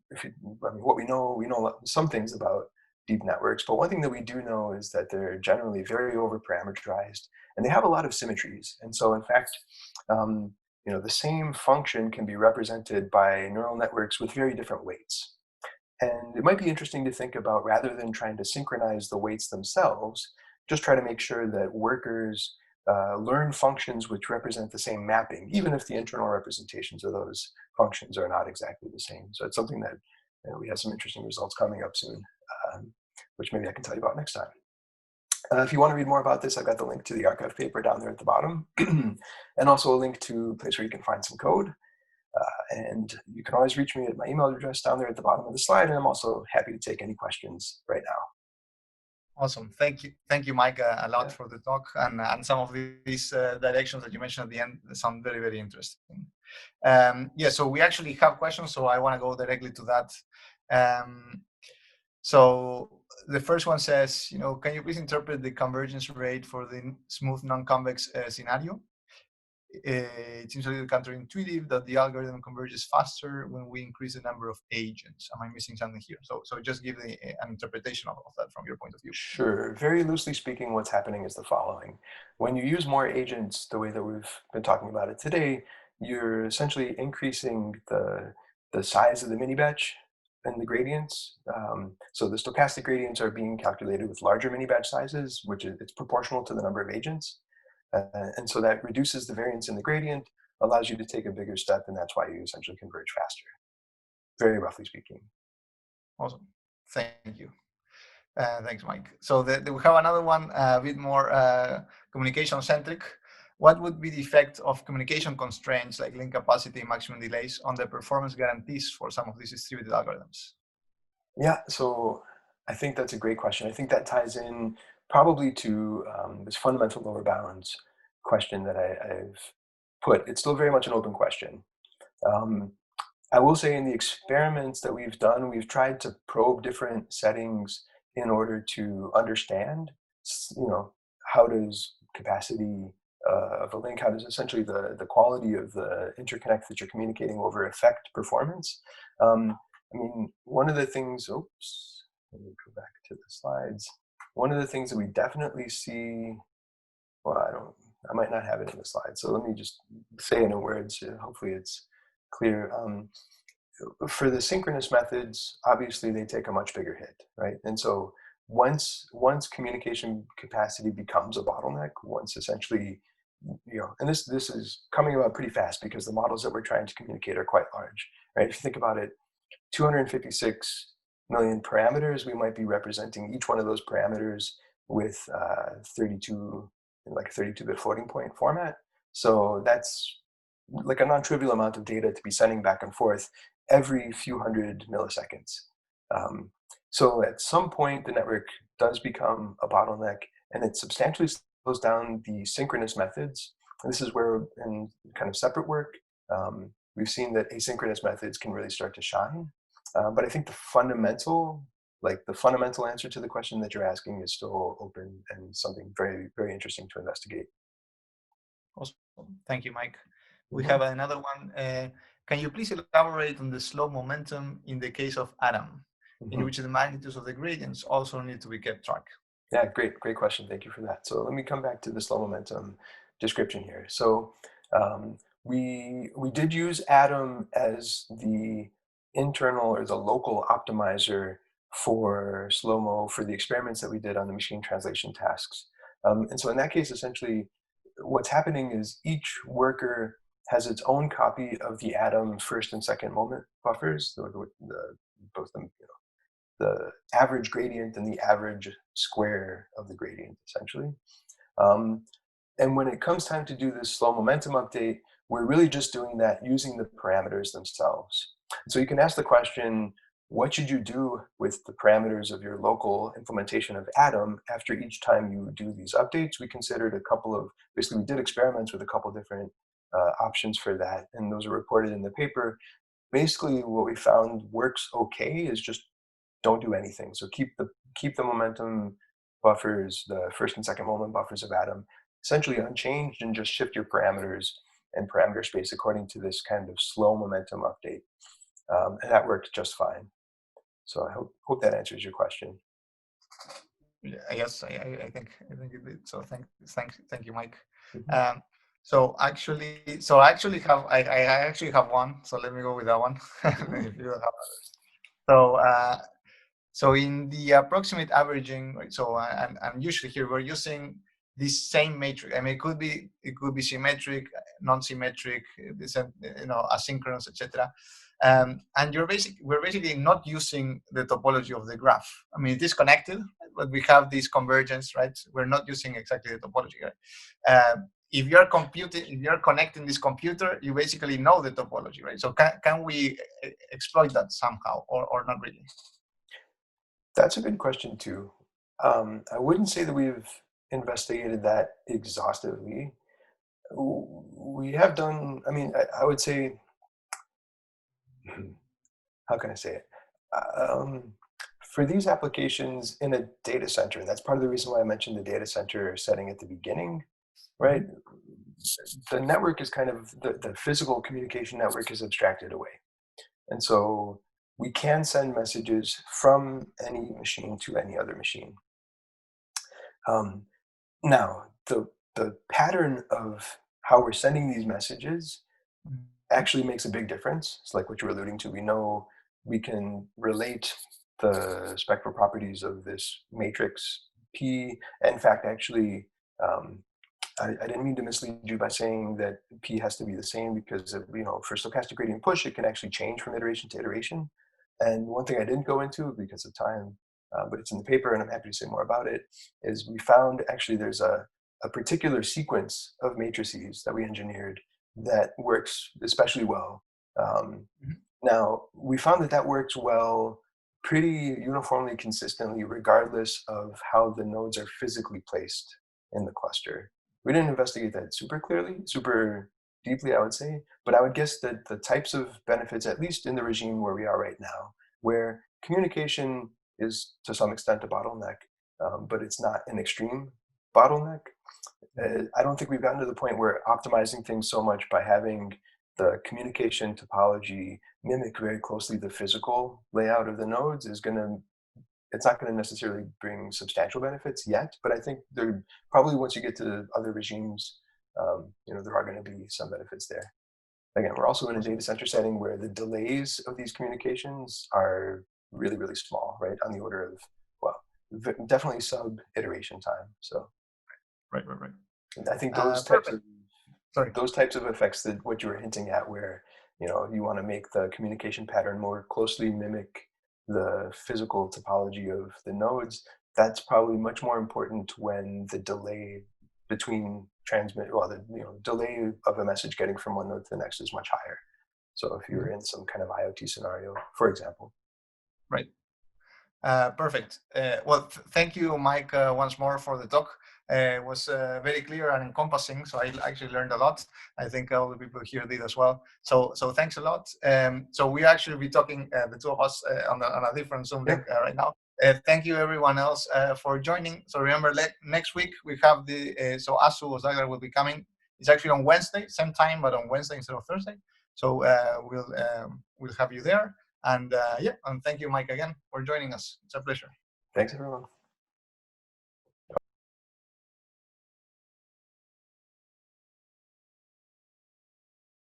we know some things about deep networks, but one thing that we do know is that they're generally very over-parameterized, and they have a lot of symmetries. And so in fact, the same function can be represented by neural networks with very different weights. And it might be interesting to think about, rather than trying to synchronize the weights themselves, just try to make sure that workers learn functions which represent the same mapping, even if the internal representations of those functions are not exactly the same. So it's something that we have some interesting results coming up soon, which maybe I can tell you about next time. If you want to read more about this, I've got the link to the archive paper down there at the bottom, and also a link to a place where you can find some code. And you can always reach me at my email address down there at the bottom of the slide, and I'm also happy to take any questions right now. Awesome. Thank you, Mike, a lot for the talk, and some of these directions that you mentioned at the end sound very, very interesting. Yeah, so we actually have questions, so I want to go directly to that. So the first one says, can you please interpret the convergence rate for the smooth non-convex scenario? It seems a little counterintuitive that the algorithm converges faster when we increase the number of agents. Am I missing something here? So just give an interpretation of that from your point of view. Sure. Very loosely speaking, what's happening is the following. When you use more agents, the way that we've been talking about it today, you're essentially increasing the size of the mini batch and the gradients. So the stochastic gradients are being calculated with larger mini batch sizes, which it's proportional to the number of agents. And so that reduces the variance in the gradient, allows you to take a bigger step, and that's why you essentially converge faster, very roughly speaking. Awesome. Thank you. Thanks, Mike. So we have another one a bit more communication-centric. What would be the effect of communication constraints like link capacity, maximum delays on the performance guarantees for some of these distributed algorithms? Yeah, so I think that's a great question. I think that ties in probably to this fundamental lower bounds question that I've put. It's still very much an open question. I will say in the experiments that we've done, we've tried to probe different settings in order to understand, how does capacity of a link, how does essentially the quality of the interconnect that you're communicating over affect performance. I mean, one of the things, oops, let me go back to the slides. One of the things that we definitely see, well, I might not have it in the slide, so let me just say in words, hopefully it's clear. For the synchronous methods, obviously they take a much bigger hit, right? And so once communication capacity becomes a bottleneck, once essentially, and this is coming about pretty fast because the models that we're trying to communicate are quite large, right? If you think about it, 256 million parameters, we might be representing each one of those parameters with 32, like a 32-bit floating point format. So that's like a non-trivial amount of data to be sending back and forth every few hundred milliseconds. So at some point, the network does become a bottleneck, and it substantially slows down the synchronous methods. And this is where, in kind of separate work, we've seen that asynchronous methods can really start to shine. But I think the fundamental answer to the question that you're asking is still open and something very, very interesting to investigate. Awesome. Thank you, Mike. We have another one. Can you please elaborate on the slow momentum in the case of Atom, in which the magnitudes of the gradients also need to be kept track? Yeah, great question. Thank you for that. So let me come back to the slow momentum description here. So we did use Atom as the internal or the local optimizer for SlowMo for the experiments that we did on the machine translation tasks. And so in that case, essentially, what's happening is each worker has its own copy of the Atom first and second moment buffers, both the average gradient and the average square of the gradient, essentially. And when it comes time to do this slow momentum update, we're really just doing that using the parameters themselves. So you can ask the question, what should you do with the parameters of your local implementation of Atom after each time you do these updates? We considered basically we did experiments with a couple different options for that, and those are reported in the paper. Basically, what we found works okay is just don't do anything. So keep the momentum buffers, the first and second moment buffers of Atom, essentially unchanged, and just shift your parameters and parameter space according to this kind of slow momentum update. And that worked just fine. So I hope that answers your question. Yes, I think it did. So thank you, Mike. So I actually have one. So let me go with that one. If you have others. So in the approximate averaging, right? So I'm usually here we're using this same matrix. I mean, it could be symmetric, non-symmetric, asynchronous, etc. And we're basically not using the topology of the graph. I mean, it is connected, but we have this convergence, right? We're not using exactly the topology, right? If you're connecting this computer, you basically know the topology, right? So can we exploit that somehow, or not really? That's a good question too. I wouldn't say that we've investigated that exhaustively. We have done, I mean, I would say, how can I say it? For these applications in a data center, and that's part of the reason why I mentioned the data center setting at the beginning, right? The network is kind of, the physical communication network is abstracted away. And so we can send messages from any machine to any other machine. Now, the pattern of how we're sending these messages actually makes a big difference. It's like what you were alluding to. We know we can relate the spectral properties of this matrix P. In fact, actually, I didn't mean to mislead you by saying that P has to be the same, because for stochastic gradient push, it can actually change from iteration to iteration. And one thing I didn't go into because of time, but it's in the paper and I'm happy to say more about it, is we found actually there's a particular sequence of matrices that we engineered that works especially well. Now, we found that works well pretty uniformly, consistently, regardless of how the nodes are physically placed in the cluster. We didn't investigate that super deeply, I would say, but I would guess that the types of benefits, at least in the regime where we are right now, where communication is to some extent a bottleneck, but it's not an extreme bottleneck. I don't think we've gotten to the point where optimizing things so much by having the communication topology mimic very closely the physical layout of the nodes it's not going to necessarily bring substantial benefits yet, but I think there probably, once you get to other regimes, there are going to be some benefits there. Again, we're also in a data center setting where the delays of these communications are really, really small, right? On the order of, well, definitely sub iteration time. So, right. I think those types of effects, that what you were hinting at, where you want to make the communication pattern more closely mimic the physical topology of the nodes, that's probably much more important when the delay between delay of a message getting from one node to the next is much higher. So if you're in some kind of IoT scenario, for example. Right. Perfect. Well, thank you, Mike, once more for the talk. It was very clear and encompassing, so I actually learned a lot. I think all the people here did as well. So thanks a lot. So we actually be talking, the two of us, on a different Zoom link right now. Thank you, everyone else, for joining. So remember, next week we have so Asu Ozaglar will be coming. It's actually on Wednesday, same time, but on Wednesday instead of Thursday. So we'll have you there. And and thank you, Mike, again for joining us. It's a pleasure. Thanks, everyone.